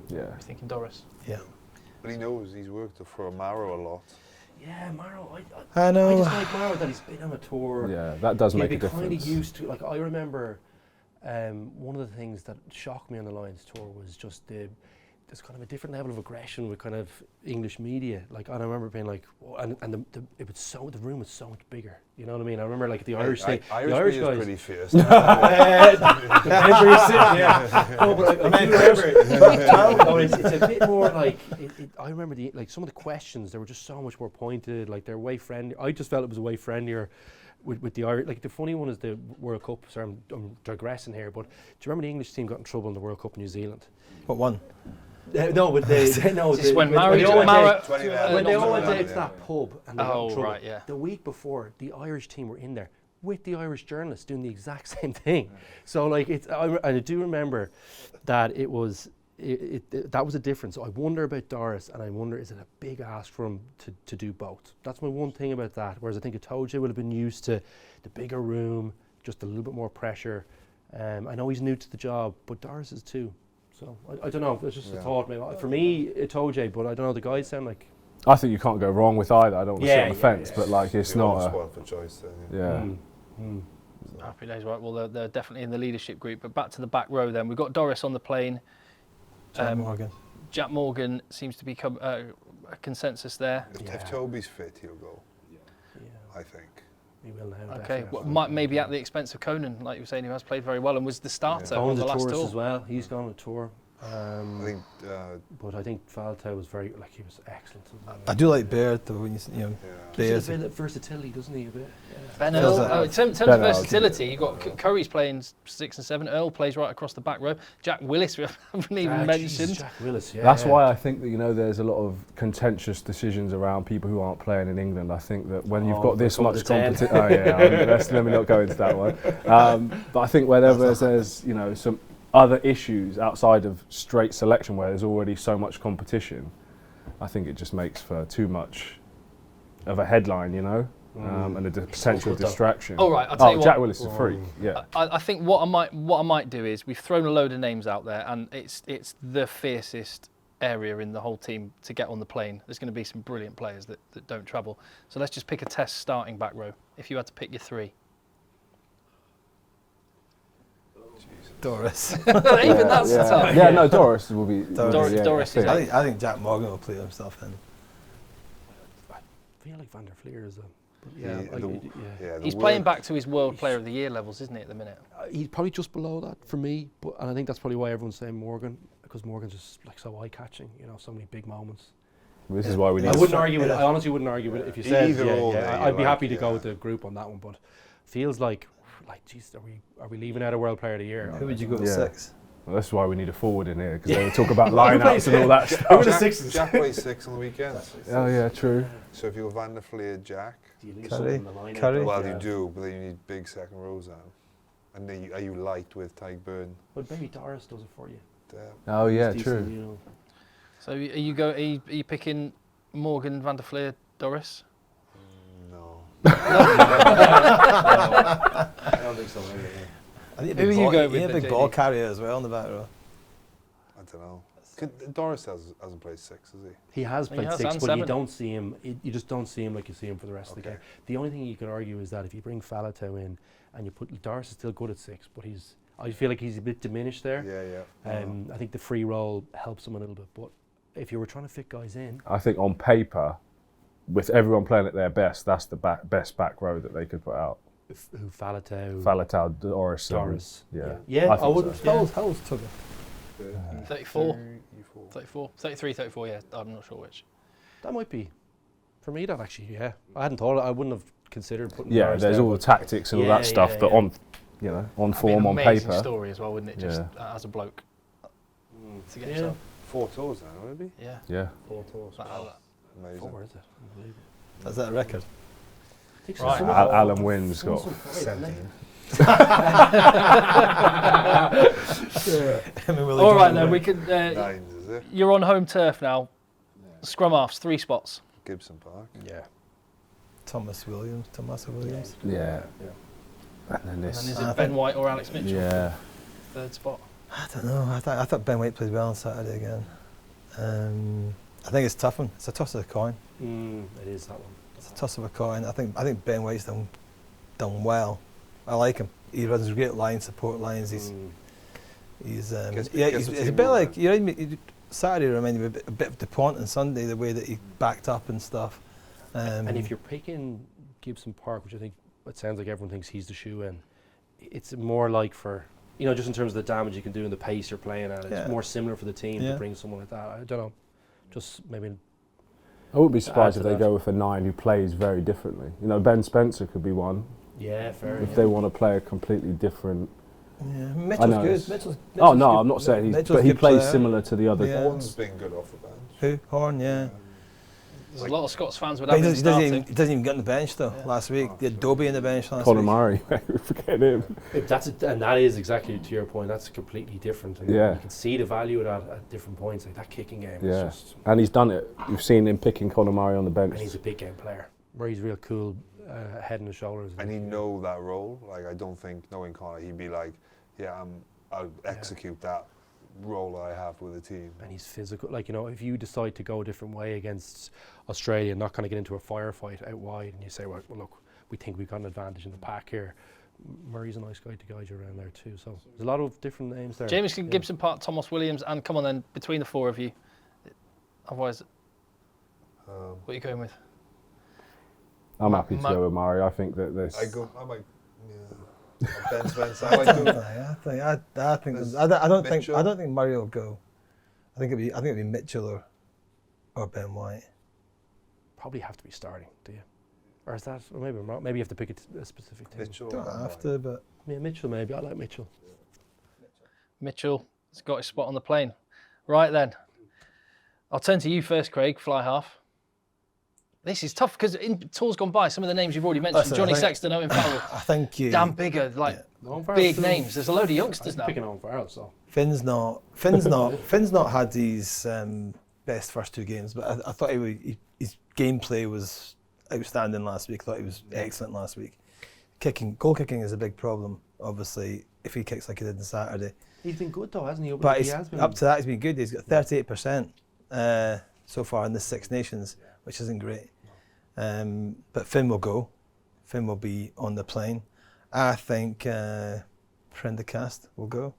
Yeah. You're thinking Doris. Yeah. But he knows he's worked for Amaro a lot. Yeah, Maro. I know. I just like Maro that he's been on a tour. Yeah, that does make a He'd be kind of difference. used to. Like I remember, one of the things that shocked me on the Lions tour was just there's kind of a different level of aggression with kind of English media. Like, and I remember being like, and the room was so much bigger. You know what I mean? I remember like the Irish thing. The Irish media is guys. pretty fierce. Depends where you sit, yeah. No, but I do remember. No, it's a bit more like. I remember some of the questions. They were just so much more pointed. Like they're way friendly. I just felt it was way friendlier with the Irish. Like the funny one is the World Cup. Sorry, I'm digressing here, but do you remember the English team got in trouble in the World Cup in New Zealand? What one? No, but Just when they all went out to that pub and they got in trouble. Right, yeah. The week before, the Irish team were in there with the Irish journalists doing the exact same thing. So like I do remember that it was that was a difference. So I wonder about Doris, and I wonder, is it a big ask for him to do both? That's my one thing about that. Whereas I think Itoje would have been used to the bigger room, just a little bit more pressure. I know he's new to the job, but Doris is too. So I don't know. It's just a thought. Maybe for me, Itoje, but I don't know. The guys sound like. I think you can't go wrong with either. I don't want to sit on the fence, but like it's You're not. spoiled for choice. Then, Happy days, right? Well, they're definitely in the leadership group. But back to the back row then. We've got Doris on the plane. Jack Morgan. Jack Morgan seems to be a consensus there. If Toby's fit, he'll go. Yeah. I think. He will now. Okay, definitely. maybe at the expense of Conan, like you were saying, who has played very well and was the starter Gone on the to last tours tour. as well. He's gone on a tour. I think. But I think Falta was he was excellent. I do like Baird though. When Yeah. Baird. He's a bit of versatility, doesn't he? A bit. Ben Feels Earl, that- in terms Ben of Earl, versatility, you've got Curry's playing 6 and 7. Earl plays right across the back row. Jack Willis, we haven't even mentioned. Jack Willis. Yeah. That's why I think that there's a lot of contentious decisions around people who aren't playing in England. I think that when you've got this come on much to 10. competition, let me not go into that one. But I think whenever there's some other issues outside of straight selection where there's already so much competition, I think it just makes for too much of a headline, and a potential good though. distraction. All right, I'll tell you what. Jack Willis is a freak. Yeah. I think what I might do is we've thrown a load of names out there, and it's the fiercest area in the whole team to get on the plane. There's going to be some brilliant players that don't travel. So let's just pick a test starting back row. If you had to pick your 3. Doris. Even that's tough. Yeah, no, Doris will be. Doris is I think Jack Morgan will play himself in. I feel like Van der Fleer is He's playing back to his World Player of the Year levels, isn't he, at the minute? He's probably just below that for me, and I think that's probably why everyone's saying Morgan, because Morgan's just so eye-catching. So many big moments. This is why we need. I honestly wouldn't argue with it if you said Either or, I'd be like, happy to go with the group on that one, but feels like, geez, are we leaving out a World Player of the Year? Who would you go with Yeah. 6? Well, that's why we need a forward in here, because they would talk about line-outs and all that stuff. Who are the sixes? Jack plays 6 on the weekend. Oh yeah, true. So if you go Van der Fleer, Jack, Do you leave Curry, something in the line? Curry. well you do, but then you need big second rows now. And then are you light with Tyke Byrne? But maybe Doris does it for you. Oh yeah, He's true. decent, So are you picking Morgan, Van der Fleer, Doris? No. I don't think so. I think Who are you going with a then, big ball JD? carrier as well in the back row. I don't know. Doris hasn't played 6, has he? He has He played has, 6, and but 7. you don't see him. You just don't see him like you see him for the rest of the Okay. game. The only thing you could argue is that if you bring Faletau in and you put Doris is still good at 6, but I feel like he's a bit diminished there. Yeah. I think the free role helps him a little bit, but if you were trying to fit guys in, I think on paper, with everyone playing at their best, that's the best back row that they could put out. who Faletau, Faletau, Doris. yeah, I I think wouldn't. so. How old's Tugger? 34, 34, 33, 34. Yeah, I'm not sure which. That might be. For me, that actually, yeah. I hadn't thought. I wouldn't have considered putting. Yeah, Doris there's there, all the but tactics and all that stuff, but on, on form, on Amazing paper. story as well, wouldn't it? Just as a bloke to get yourself. 4 tours now, would it be? Yeah. Yeah. 4 tours. Amazing. 4, is it? Unbelievable. Is that a record? Right. Alan Wynn's got 17. All right then, we can. 9s, is it? You're on home turf now. Scrum halves, 3 spots. Gibson Park. Yeah. Tommaso Williams. yeah. And then And this. is it Ben White or Alex Mitchell? Yeah. Third spot. I don't know. I thought Ben White played well on Saturday again. I think it's a tough one. It's a toss of a coin. It is that one. It's a toss of a coin. I think Ben White's done well. I like him. He runs great lines, support lines. He's he's a bit like Saturday reminded me a bit of DuPont on Sunday, the way that he backed up and stuff. And if you're picking Gibson Park, which I think it sounds like everyone thinks he's the shoe in, it's more like for, just in terms of the damage you can do and the pace you're playing at, it's more similar for the team to bring someone like that. I don't know, just maybe. I wouldn't be surprised if to they that. go with a 9 who plays very differently. Ben Spencer could be one. Yeah, fair. If they want to play a completely different. Yeah, I Mitchell's know good. it's- Mitchell's Oh no, good. I'm not saying he's, Mitchell's but he good plays player. similar to the other. Yeah. Horn's been good off the bench. Who? Horn, yeah. There's a lot of Scots fans would But have him he doesn't starting. even get on the bench though. Last week, they had Dobie in the bench last Conor week. Murray, forget him. And that is exactly to your point. That's completely different. And Yeah. you can see the value of that at different points. Like that kicking game Yeah, is just. and he's done it. You've seen him picking Conor Murray on the bench. And he's a big game player, where he's real cool, head and shoulders. And he know that role. Like, I don't think, knowing Conor, he'd be like, I'll execute that role I have with the team. And he's physical. Like, if you decide to go a different way against Australia and not kind of get into a firefight out wide, and you say, well, look, we think we've got an advantage in the pack here. Murray's a nice guy to guide you around there too. So there's a lot of different names there. Jamieson, Gibson Park, Thomas Williams, and come on then, between the 4 of you. Otherwise, what are you going with? I'm happy to go with Murray. I think that this. I might, Ben Spencer. I might go. I don't think Murray will go. I think it'd be Mitchell or Ben White. Probably have to be starting, do you? Or is that, or maybe I'm wrong. Maybe you have to pick a specific team. Mitchell. Don't have to, but Yeah, Mitchell maybe. I like Mitchell. Mitchell has got his spot on the plane. Right then, I'll turn to you first, Craig, fly half. This is tough because in tours gone by, some of the names you've already mentioned, Listen, Johnny I think- Sexton, Owen Farrell, I think Dan Bigger, big names. There's a load of youngsters now. Picking on Farrell, so. Finn's not had his best first 2 games, but I thought his gameplay was outstanding last week. I thought he was excellent last week. Goal kicking is a big problem, obviously, if he kicks like he did on Saturday. He's been good though, hasn't he? But he he's, has been. up to that, he's been good. He's got 38% so far in the 6 Nations, which isn't great. But Finn will go. Finn will be on the plane. I think Prendergast will go.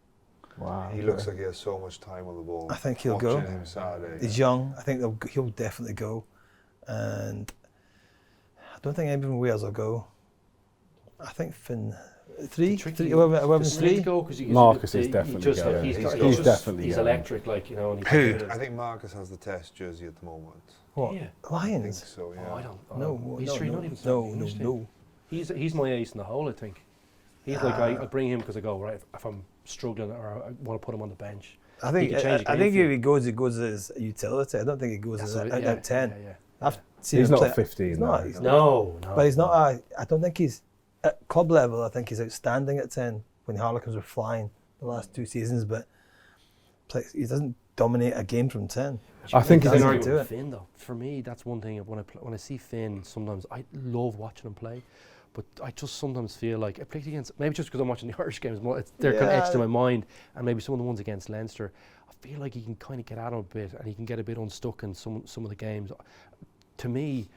Wow. He looks like he has so much time on the ball. I think he'll go. Watching him Saturday. He's young. I think he'll definitely go. And I don't think anyone from Wales will go. I think Finn. 3? Does Smith go? 'Cause Marcus is definitely just going. He's definitely he's going. electric, like, and Who? I think Marcus has the Test jersey at the moment. What? Yeah. I think Lions? so, yeah. Oh, I don't. No, he's no, sure no, not even no, starting. no. He's my ace in the hole, I think. He's like I bring him because I go right if I'm struggling or I want to put him on the bench. I think He can change the I game think for if he goes as a utility. I don't think he goes as That's out what- of 10. Yeah. I've seen He's him not play. 15. He's not. though. He's No. But he's not. I don't think he's at club level. I think he's outstanding at 10 when the Harlequins were flying the last 2 seasons. But he doesn't dominate a game from 10. I think He's he's an doesn't argument do with it. Finn though. For me, that's one thing when I see Finn. Sometimes I love watching him play, But I just sometimes feel like, particularly against, maybe just because I'm watching the Irish games more, they're kind of etched to my mind, and maybe some of the ones against Leinster, I feel like he can kind of get at him a bit, and he can get a bit unstuck in some of the games. To me,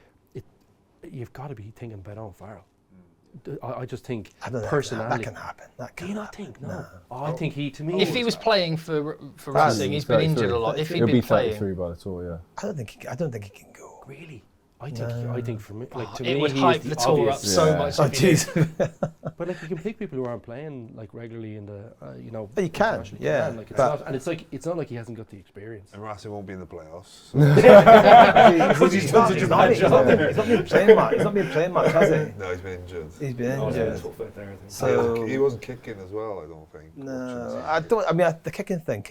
you've got to be thinking about Owen Farrell. I just think personality. That can happen. Do you not think? No. I think he, to me, If he was playing for Racing, he's been injured a lot. If he'd He'll been be playing, 33 by the tour, yeah. I don't think he can go. really, I think for me, like, to me, it would he hype is the tour up obvious. so much. Oh, if he did. jeez. But like, you can pick people who aren't playing like regularly in the, you know. But you can, internationally. yeah. Like, it's But- not, and it's not like he hasn't got the experience. And Racing won't be in the playoffs. He's not been playing much. He's not been playing much, has he? No, he's been injured. He's been Oh, injured. yeah, tough out there, I think. So He wasn't kicking as well, I don't think. no, I don't. I mean, the kicking thing.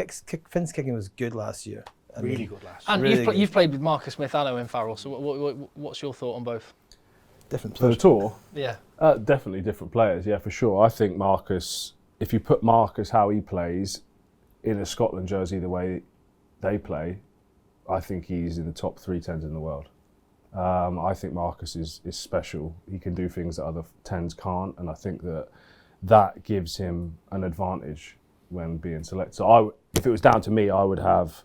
Finn's kicking was good last year. I mean, Really good last year. And Really you've played with Marcus Smith and Owen Farrell. So what's your thought on both? different For the players. tour, Yeah. definitely different players, yeah, for sure. I think Marcus, if you put Marcus how he plays in a Scotland jersey the way they play, I think he's in the top 3 10s in the world. I think Marcus is special. He can do things that other 10s can't, and I think that gives him an advantage when being selected. So if it was down to me, I would have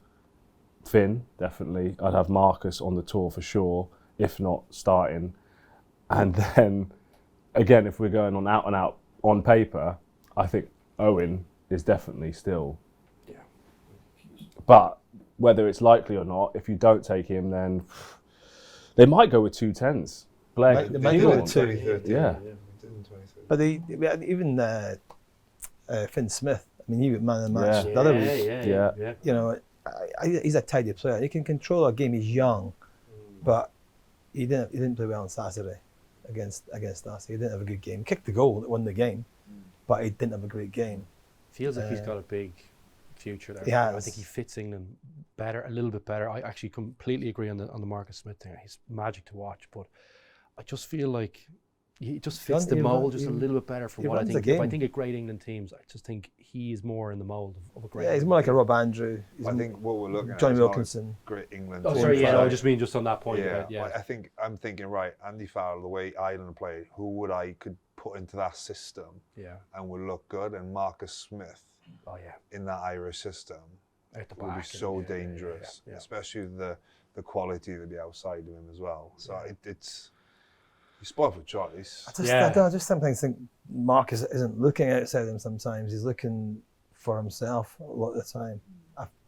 Finn, definitely. I'd have Marcus on the tour for sure, if not starting. And then, again, if we're going on out and out on paper, I think Owen is definitely still. Yeah. But whether it's likely or not, if you don't take him, then they might go with 2 10s. Blake, They might go with 2. 2013. Yeah. He did in 2013. But even Finn Smith. I mean, he was man of the match Yeah. the other week. Yeah. You know, he's a tidy player. He can control a game. He's young, but he didn't play well on Saturday against us. He didn't have a good game. Kicked the goal that won the game, but he didn't have a great game. Feels like he's got a big future there. He has. I think he fits England better, a little bit better. I actually completely agree on the Marcus Smith thing. He's magic to watch, but I just feel like he just fits the mold just a little bit better for what I runs think. the If I game. think of great England teams, I just think he is more in the mold of a great. Yeah, he's England more like a team. Rob Andrew. I think what we're looking at Johnny is not Wilkinson. great England. Oh, team. sorry, yeah, no, I Like, just mean just on that point. yeah, Yeah, I think I'm thinking, right, Andy Farrell, the way Ireland played, who would I could put into that system yeah. and would look good? And Marcus Smith Oh yeah, in that Irish system at the would be back. so and- yeah, dangerous, yeah. especially the quality that'd be outside of him as well. So it's he's spoiled for choice. I just sometimes think Marcus isn't looking outside him sometimes. He's looking for himself a lot of the time.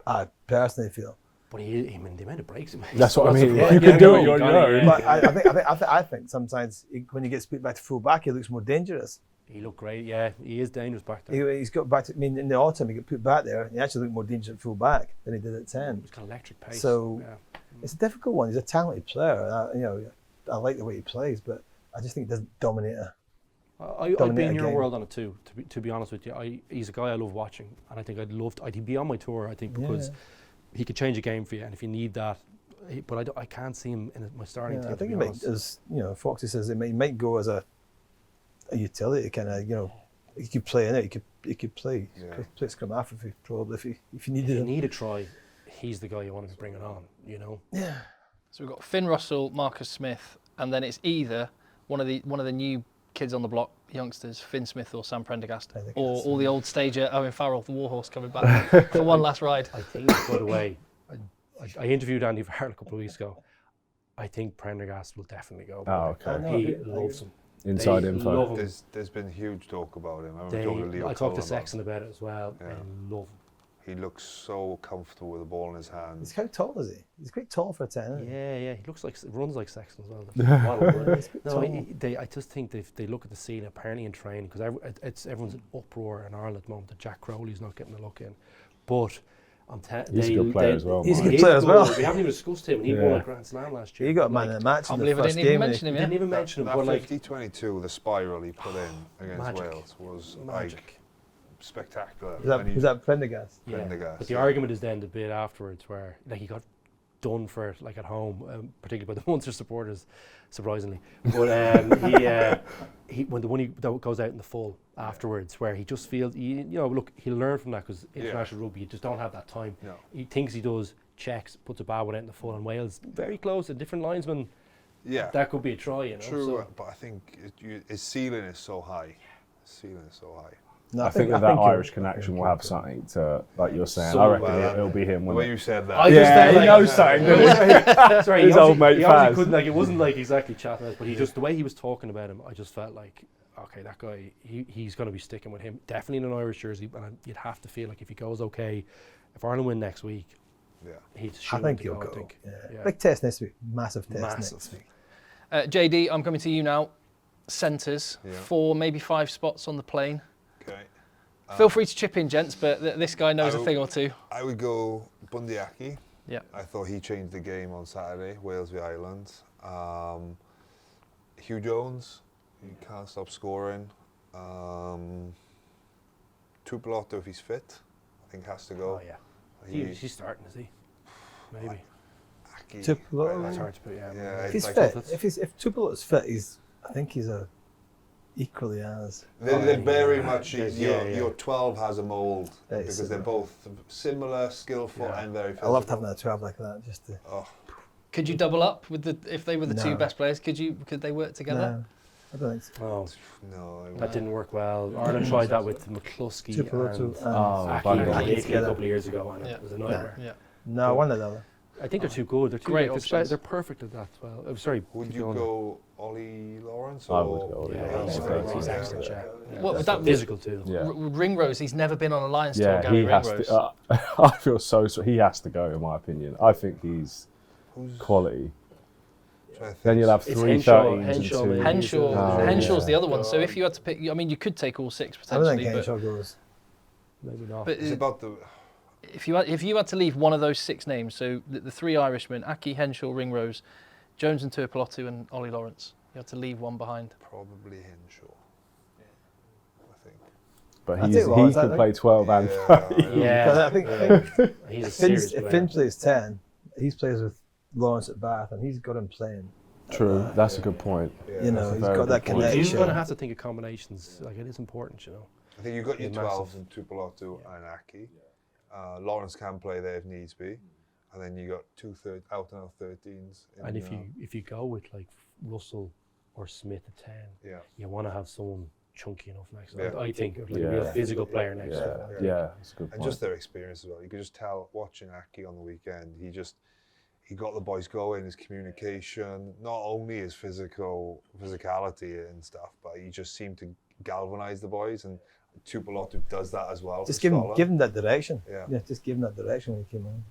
I personally feel. But I mean, the amount of breaks he makes. That's what I mean. Yeah, If you can do it, you you're got it, young. yeah. But I think sometimes when he gets put back to full back, he looks more dangerous. He looked great. Yeah, he is dangerous back there. He's got back to. I mean, in the autumn, he got put back there. And he actually looked more dangerous at full back than he did at 10. He's got electric pace. So yeah. it's a difficult one. He's a talented player. I like the way he plays, but I just think he doesn't dominate. I'd be dominate in a your game. world on it too. To be honest with you, he's a guy I love watching, and I think I'd be on my tour. I think because he could change a game for you, and if you need that, but I can't see him in my starting team. I think to he be might, honest. as Foxy says, he might go as a utility kind of. He could play in it. He could play. Yeah. He could play scrum half probably if you If needed you him. need a try, he's the guy you want to bring it on. You know. Yeah. So we've got Finn Russell, Marcus Smith, and then it's either one of the new kids on the block, youngsters, Finn Smith or Sam Prendergast, or the old stager Owen Farrell, the warhorse, coming back for one last ride. I think, by the way, I interviewed Andy Farrell a couple of weeks ago. I think Prendergast will definitely go. Oh, okay. He loves him. Inside They info. love him. There's been huge talk about him. I remember talking to Leo I talked Cullen to about Sexton about it as well. Yeah. They love him. He looks so comfortable with the ball in his hands. How tall is he? He's quite tall for a 10. Isn't he? Yeah, he looks like runs like Sexton as well. The model, He's quite no, tall. I just think they look at the scene apparently in training because everyone's in uproar in Ireland at the moment that Jack Crowley's not getting a look in, but He's a good player as well. He's a Mark. good player as well. We haven't even discussed him, and he won a Grand Slam last year. He got man of the match in Can't the believe I first didn't even game. mention him. Didn't Yeah. even mention him, That but like 50-22, the spiral he put in against Magic. Wales was magic. like spectacular. Was that Prendergast? Yeah, Prendergast, but the yeah. argument is then the bit afterwards where like he got done for it, like at home, particularly by the Munster supporters, surprisingly. But he when the one he goes out in the full afterwards, where he just feels look, he'll learn from that because international rugby you just don't have that time. No. He thinks he does checks, puts a bad one out in the full, and Wales very close, a different linesman. Yeah. that could be a try, you know. True, So. but I think his ceiling is so high. His ceiling is so high. No, I think that he'll- Irish connection will have something to, like you're saying. So I reckon well, it'll be him. The Won't way it? you said that. I just Yeah, felt he like- knows something. doesn't he? Sorry, His old mate he Faz. obviously couldn't, like, it wasn't like exactly Chalmers, but he just, the way he was talking about him, I just felt like, okay, that guy, he's going to be sticking with him. Definitely in an Irish jersey, and you'd have to feel like if he goes okay, if Ireland win next week, Yeah. he's I shooting think to he'll go, go. I think. Yeah. Big test next week. Massive test Massive. next week. JD, I'm coming to you now. Centres, Yeah. 4, maybe 5 spots on the plane. Okay. Feel free to chip in, gents, but this guy knows a thing or two. I would go Bundy Aki. Yeah. I thought he changed the game on Saturday, Wales v Ireland. Hugh Jones, he can't stop scoring. Tupeloto, if he's fit, I think has to go. Oh, yeah. He- He's starting, is he? Maybe. Aki, Tupeloto? That's hard to put, yeah. Yeah, If he's like- fit, that's- if Tupeloto's fit, I think he's equally as. They're very much, Yeah. your 12 has a mould Very because they're similar. both similar, skillful Yeah. and very I physical. loved having a 12 like that. Just to, Oh, Could you double up with if they were the 2 No. best players? Could they work together? no, I don't think so. Oh, no. that didn't work well. Ireland tried that with McCluskey Tupeloto and and Aki Bundy. and Aki a together. couple of years ago, and Yeah. it was a nightmare. Yeah. No, one or the other. I think they're too good. They're too Great good. options. They're perfect at that as well. I'm sorry. Would keep you going. go Ollie Lawrence? I Or would go Ollie Yeah, Lawrence. he's Yeah. great. He's Yeah. excellent, yeah. What would that be? Physical too. Yeah. Ringrose, he's never been on a Lions tour, Yeah, Gary he has Ringrose. to. I feel so. He has to go, in my opinion. I think he's Who's quality. trying to think. Then you'll have It's 3 Henshaw- 13s and Henshaw 2. maybe. Henshaw, Oh, Henshaw's yeah. the other one. So if you had to pick, I mean, you could take all 6 I don't think potentially, Henshaw goes. Maybe not. but It's about the. if you had to leave one of those 6 names, so the 3 Irishmen, Aki, Henshaw, Ringrose, Jones and Tupeloto and Ollie Lawrence, you had to leave one behind. Probably Henshaw. I think. But I he think Lawrence, I can think. play 12 and Yeah, 30. Yeah. But I think He's a serious if player. Finchley is 10, he plays with Lawrence at Bath, and he's got him playing. True, that's a good point. Yeah, You know, that's a he's very got that good point. connection. He's going to have to think of combinations. Like, it is important, you know. I think you've got your He's 12s massive. and Tupeloto and Aki. Lawrence can play there if needs be. And then you got 2 out and out 13s. And if you go with like Russell or Smith at 10, Yeah. you want to have someone chunky enough next. Yeah. I think of like Yeah. a real physical player next. Yeah, to him. yeah, that's a good And point. just their experience as well. You could just tell watching Aki on the weekend, he got the boys going, his communication, not only his physicality and stuff, but he just seemed to galvanise the boys, and Tupeloto does that as well. Just for give him Scotland. that direction. Yeah. Just give him that direction when he came on.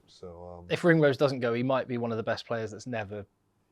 So If Ringrose doesn't go, he might be one of the best players that's never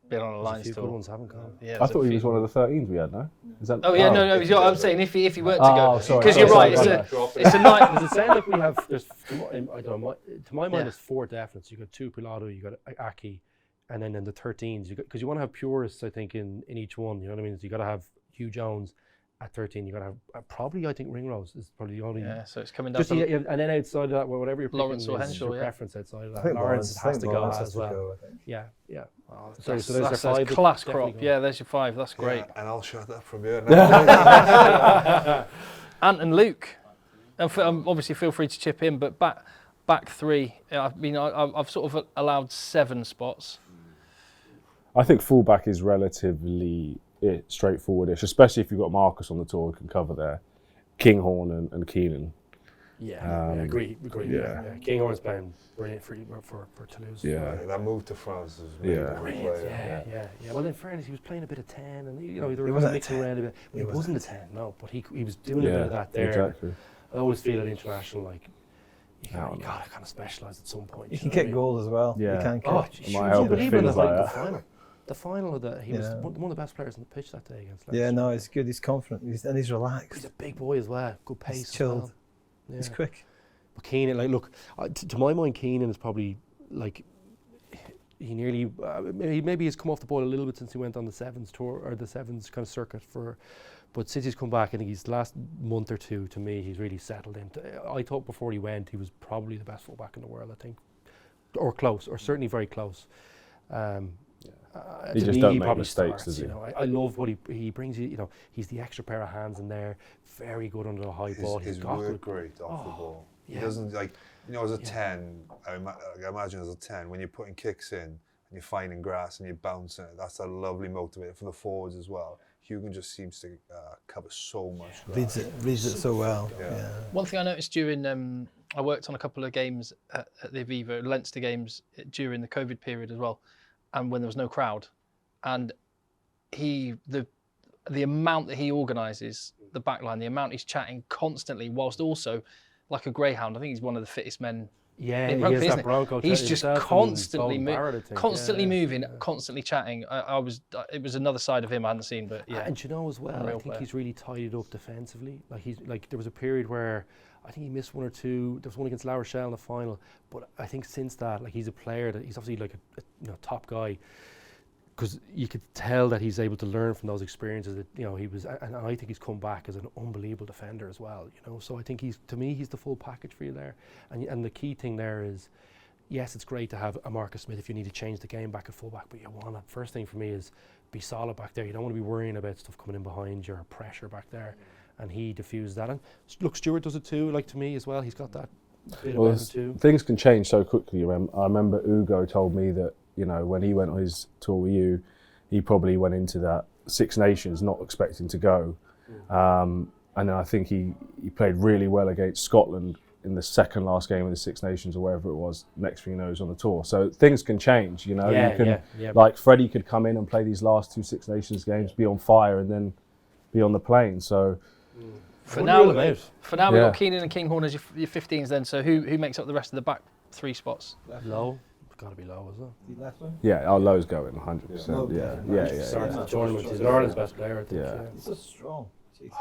been on a There's a Lions few good tour. ones haven't gone. Yeah, I there's a thought he few. was one of the 13s we had, no? Is that, Oh yeah, no. I'm saying if he were to Oh, go, sorry, because you're sorry, right. sorry, It's a night. Does it sound like we have? There's, I don't know. To my mind, Yeah. there's 4 definites. You got Tupeloto, you got Aki, and then in the 13s, because you want to have purists, I think, in each one. You know what I mean? So you got to have Hugh Jones at 13. You got to have probably, I think, Ringrose is probably the only. Yeah, so it's coming down Just to and then outside of that, whatever you're Lawrence picking or is Henshaw, your yeah. preference outside of I that. think Lawrence has to go Lawrence as has to well. go, I think. Yeah, yeah. So that's, there's your that's 5. a class definitely crop. go. Yeah, there's your 5. That's great. Yeah, and I'll shut up from here now. Ant and Luke, and obviously feel free to chip in, but back 3. I mean, I've sort of allowed 7 spots. I think fullback is relatively straightforwardish, especially if you've got Marcus on the tour who can cover there. Kinghorn and Keenan. Yeah, agree. yeah. Kinghorn's playing brilliant for Toulouse. Yeah. That move to France is Yeah. really good Brilliant. player. Yeah. Well, in fairness, he was playing a bit of 10, and they were wasn't a mixing 10. around a bit. Well, he He wasn't a 10, no, but he was doing a bit of that there. Exactly. I always feel at international, like you Oh, gotta kind of specialise at some point. He you can know what I kick mean? goals as well. Yeah. He can kick. Oh, It geez, might help if unbelievable, Finn's the like final. The final of that, he was Yeah. one of the best players on the pitch that day against Yeah, Leicester. no, he's good. He's confident. He's He's relaxed. a big boy as well, good pace. He's as chilled. well. Yeah. He's quick. But Keenan, like, look, to my mind, Keenan is probably like he nearly maybe he's come off the ball a little bit since he went on the Sevens tour or the Sevens kind of circuit but since he's come back, I think he's the last month or two, to me, he's really settled in. I thought before he went, he was probably the best fullback in the world, I think, or close, or certainly very close. He To just me, don't he make probably mistakes, starts, does he? you know. I love what he brings. You know, he's the extra pair of hands in there. Very good under the high ball. His He's got work good. great off the ball. He yeah. doesn't as a 10. I imagine as a 10 when you're putting kicks in and you're finding grass and you're bouncing it. That's a lovely motivator for the forwards as well. Hugan just seems to cover so much ground. Reads it so well. Yeah. One thing I noticed during, I worked on a couple of games at the Aviva, Leinster games during the COVID period as well, and when there was no crowd, and the amount that he organises the backline, the amount he's chatting constantly, whilst also like a greyhound. I think he's one of the fittest men. Yeah, in he rugby, is isn't that he? Bronco. He's just constantly constantly moving, constantly chatting. It was another side of him I hadn't seen, but yeah. And you know as well, I think he's really tidied up defensively. There was a period where I think he missed one or two. There was one against La Rochelle in the final, but I think since that, he's a player that he's obviously a top guy, because you could tell that he's able to learn from those experiences. That he was, and I think he's come back as an unbelievable defender as well. So I think he's the full package for you there. And the key thing there is, yes, it's great to have a Marcus Smith if you need to change the game back at fullback, but you want that first thing for me is be solid back there. You don't want to be worrying about stuff coming in behind you or pressure back there. And he diffused that. And look, Stewart does it too. To me as well, he's got that bit about him too. Things can change so quickly. I remember Ugo told me that when he went on his tour with you, he probably went into that Six Nations not expecting to go. And then I think he played really well against Scotland in the second last game of the Six Nations or wherever it was. Next thing you know, he's on the tour. So things can change, Like Freddie could come in and play these last two Six Nations games, be on fire, and then be on the plane. So for now, we've got Keenan and Kinghorn as your 15s then. So who makes up the rest of the back three spots? Low. Got to be Low, isn't it? Yeah, Low's going 100%. Yeah. Starts the tournament. He's Ireland's best player, I think. Yeah. He's so strong. Jeez.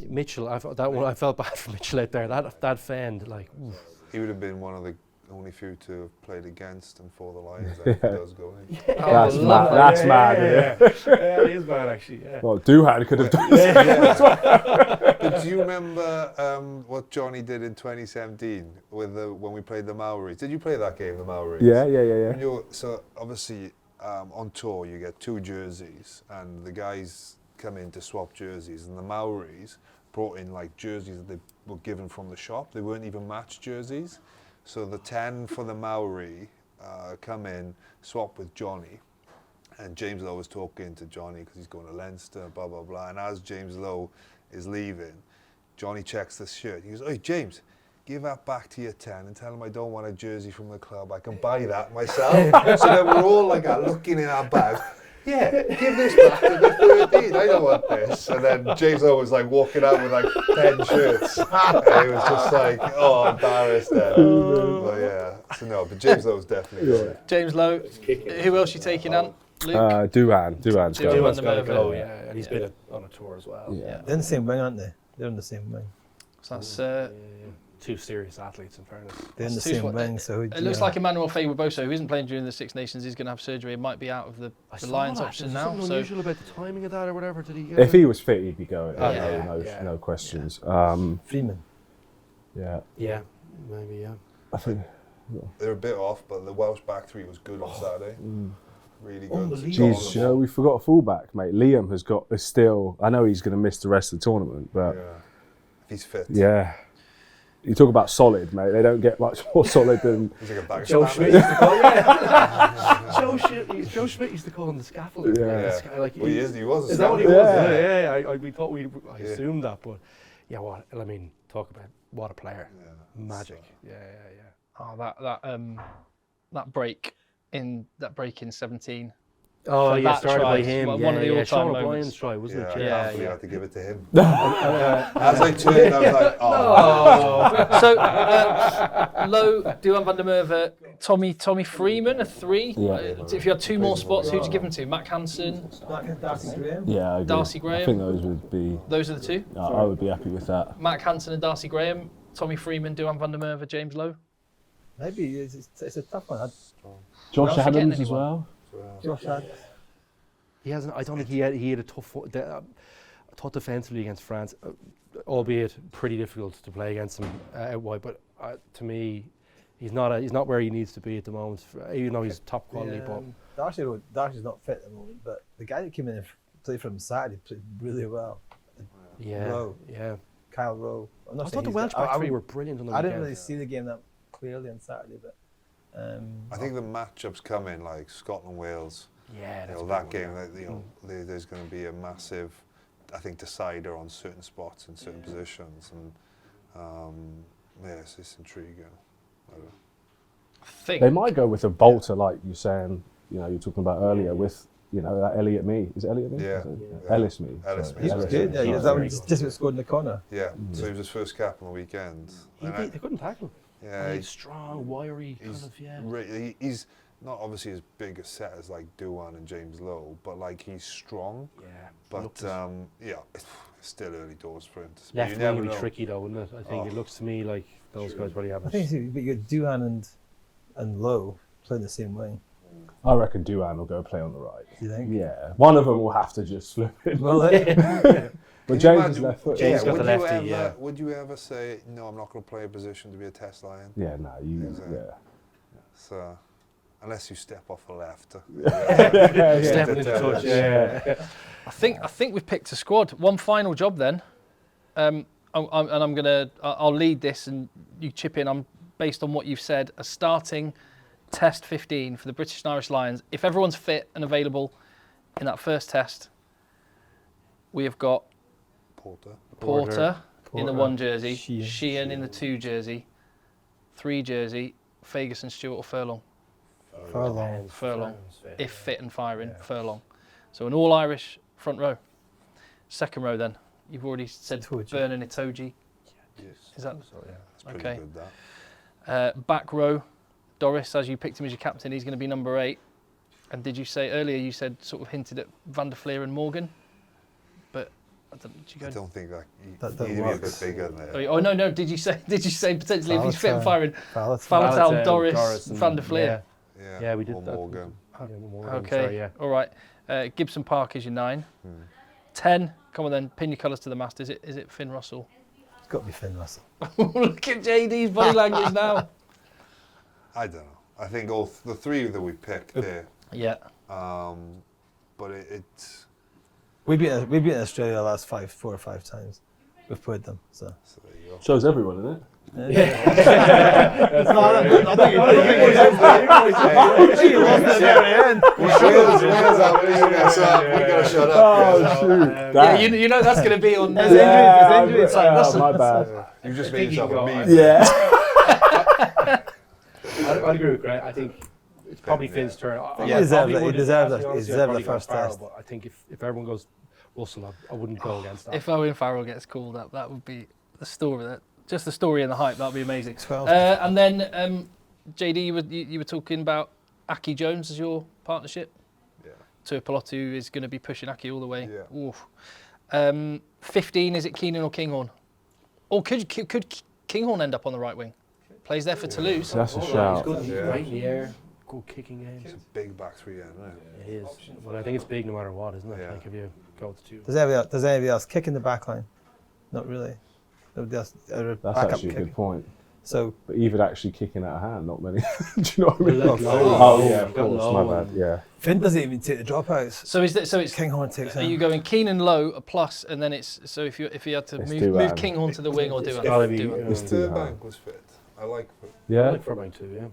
Mitchell, I felt bad for Mitchell out there. That fend, oof. He would have been one of the only few to have played against and for the Lions if he does go in. That's mad. Yeah, it is mad actually. Yeah. Well, Doohan could have done it. But do you remember what Johnny did in 2017 when we played the Maoris? Did you play that game, the Maoris? Yeah. So obviously on tour you get two jerseys and the guys come in to swap jerseys, and the Maoris brought in jerseys that they were given from the shop. They weren't even matched jerseys. So the 10 for the Maori come in, swap with Johnny, and James Lowe was talking to Johnny because he's going to Leinster, blah, blah, blah. And as James Lowe is leaving, Johnny checks the shirt. He goes, "Hey, James, give that back to your 10 and tell him I don't want a jersey from the club. I can buy that myself." So then we're all looking in our bags. Yeah, give this back to the 13. I don't want this. And then James Lowe was walking out with 10 shirts. And he was just embarrassed then. But yeah, but James Lowe's definitely going. James Lowe. Who else you taking, Ant? Luke? Doohan's going. Doohan's got to go, yeah. And he's been on a tour as well. Yeah. They're in the same wing, aren't they? They're in the same wing. So that's two serious athletes, in fairness. They're in the same wing, so it looks like Emmanuel Faye-Boso, who isn't playing during the Six Nations, is going to have surgery. It might be out of the Lions option now. Something unusual about the timing of that or whatever. Did he get If he was fit, he'd be going. No questions. Freeman. Yeah. Yeah, maybe, yeah. I think they're a bit off, but the Welsh back three was good on Saturday. Really good. Jeez, we forgot a fullback, mate. Liam is still. I know he's going to miss the rest of the tournament, but if he's fit. Yeah. You talk about solid, mate. They don't get much more solid than Joe Schmidt used to call him. Joe Schmidt used to call him the scaffold. Yeah. He was. Is that what he was? Yeah. We thought I assumed that, but talk about what a player. Yeah, magic. Yeah. Oh, that break in 17. Oh, yeah, started by him. One of the all-time Sean moments. O'Brien's try, wasn't it? I can't believe I had to give it to him. As I turned, I was like, So, Lowe, Duhan van der Merwe, Tommy Freeman, a 3. Yeah. If you had 2 more spots, who'd you give them to? Matt Hansen? Darcy Graham? Yeah, I agree. Darcy Graham? I think those would be... Those are the 2? I would be happy with that. Matt Hansen and Darcy Graham, Tommy Freeman, Duhan van der Merwe, James Lowe? Maybe it's a tough one. Josh Adams as well. Josh Adams. He hasn't. I don't think he had a tough defensively against France, albeit pretty difficult to play against him out wide. But to me, he's not where he needs to be at the moment. Even though he's top quality, but Darcy's not fit at the moment. But the guy that came in and played for him Saturday played really well. Rowe. Kyle Rowe. I thought the Welsh back three were brilliant on the weekend. I didn't really see the game that clearly on Saturday, but I think the matchups come in like Scotland Wales. Yeah, You that's know, a that big game, one, yeah. there's going to be a massive, I think, decider on certain spots in certain positions, and yes, it's intriguing. I don't know. They might go with a bolter, like you're saying. You know, you're talking about earlier with that Elliot Me. Is it Elliot Me? Yeah. Ellis Me. Ellis sorry. Me. He was Ellis good. Me. Yeah, he was Sorry. that one just scored in the corner. Yeah, so he was his first cap on the weekend. And They couldn't tackle him. yeah, He's strong, wiry, kind of, yeah. he's not obviously as big a set as like Douan and James Lowe, but like he's strong. Yeah. But yeah, it's still early doors for him. Left You wing never would be know. tricky though, wouldn't it? I think it looks to me like those guys probably have I it. think but you got Duhan and Lowe playing the same wing. I reckon Douan will go play on the right. Do you think? Yeah, one of them will have to just flip it. Well, But Can you James is imagine- left foot. James got would the you lefty, ever, yeah. Would you ever say, no, I'm not going to play a position to be a test lion? Yeah, no, yeah. So, unless you step off the left. Stepping into touch. Yeah. I think we've picked a squad. One final job then, I'll lead this and you chip in. I'm based on what you've said. A starting test 15 for the British and Irish Lions. If everyone's fit and available in that first test, we have got Porter in the 1 jersey, Sheehan in the 2 jersey, 3 jersey, Ferguson, Stewart or Furlong. Furlong, if fit and firing, Furlong. So an all-Irish front row. Second row then, you've already said Vernon Itoje. Yes. Is that So, yeah, it's pretty okay? good, that. Back row, Doris, as you picked him as your captain, he's going to be number 8. And did you say earlier, you said sort of hinted at Van der Fleer and Morgan, but did you go? I don't think that That he'd be a bit works. bigger than that. Oh no! Did you say potentially if he's fit and firing, Faletau. Faletau, Doris, Doris and- Van der Fleer? Yeah, we did or that. Morgan. Yeah, Morgan, Okay, sorry, yeah. all right. Gibson Park is your 9. 10. Come on then, pin your colours to the mast. Is it Finn Russell? It's got to be Finn Russell. Look at JD's body language now. I don't know. I think all the 3 that we picked there. Yeah. But it's We've been in Australia the last 4 or 5 times. We've played them. So. so there you go. Shows everyone, isn't it? I think he lost at the very end. Wales are losing their son. We gotta shut up. Shoot. Yeah, you know that's going to be on. His injury, it's like Russell. my bad. You just made yourself a meme. Yeah. I agree with Greg. I think it's probably Finn's turn. He deserved it. He deserved the first test. But I think if everyone goes Russell, I wouldn't go against that. If Owen Farrell gets called up, that would be the story. Just the story and the hype. That would be amazing. 12. And then JD, you were talking about Aki Jones as your partnership. Yeah. Tuipulotu is going to be pushing Aki all the way. Yeah. Oof. 15, is it Keenan or Kinghorn? Or could Kinghorn end up on the right wing? Plays there for Toulouse. That's a shout. He's Yeah. right in the air, good kicking It's games. a big back 3 end, isn't it? It is. But I think it's big no matter what, isn't it? Yeah. Like if you go to 2. Does anybody else kick in the back line? Not really. Nobody else. That's Backup actually a kick. good point. So But even actually kicking out of hand, not many. Do you know what I mean? Let go. Oh, yeah, of Got course. low My bad. and- Yeah. Finn doesn't even take the dropouts. So it's Kinghorn takes Are him. you going Keenan low a plus, and then it's so if you had to It's move Douan. Kinghorn to the wing or It's do gotta be, it? It's If too Burbank was fit, I like it. I Yeah. like Furbank too, yeah.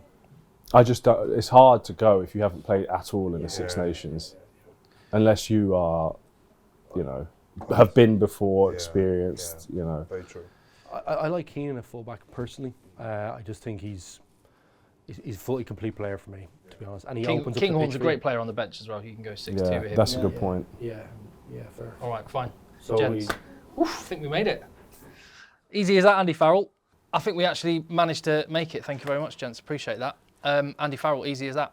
I just don't, it's hard to go if you haven't played at all in the Six Yeah. Nations, unless you are, have been before, Yeah, experienced. Very true. I like Keenan at fullback personally. I just think he's a fully complete player for me, to be honest. And he opens up the Kinghorn's pitch a for great you. player on the bench as well. You can go 6-2 with Yeah, him. that's a good point. Yeah, fair. All right, fine. So Gents. Oof, I think we made it. Easy as that, Andy Farrell. I think we actually managed to make it. Thank you very much, gents. Appreciate that. Andy Farrell, easy as that.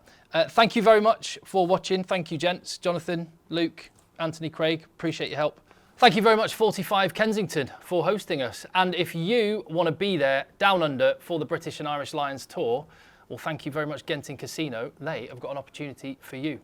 Thank you very much for watching. Thank you, gents. Jonathan, Luke, Anthony, Craig, appreciate your help. Thank you very much, 45 Kensington, for hosting us. And if you want to be there down under for the British and Irish Lions tour, well, thank you very much, Genting Casino. They have got an opportunity for you.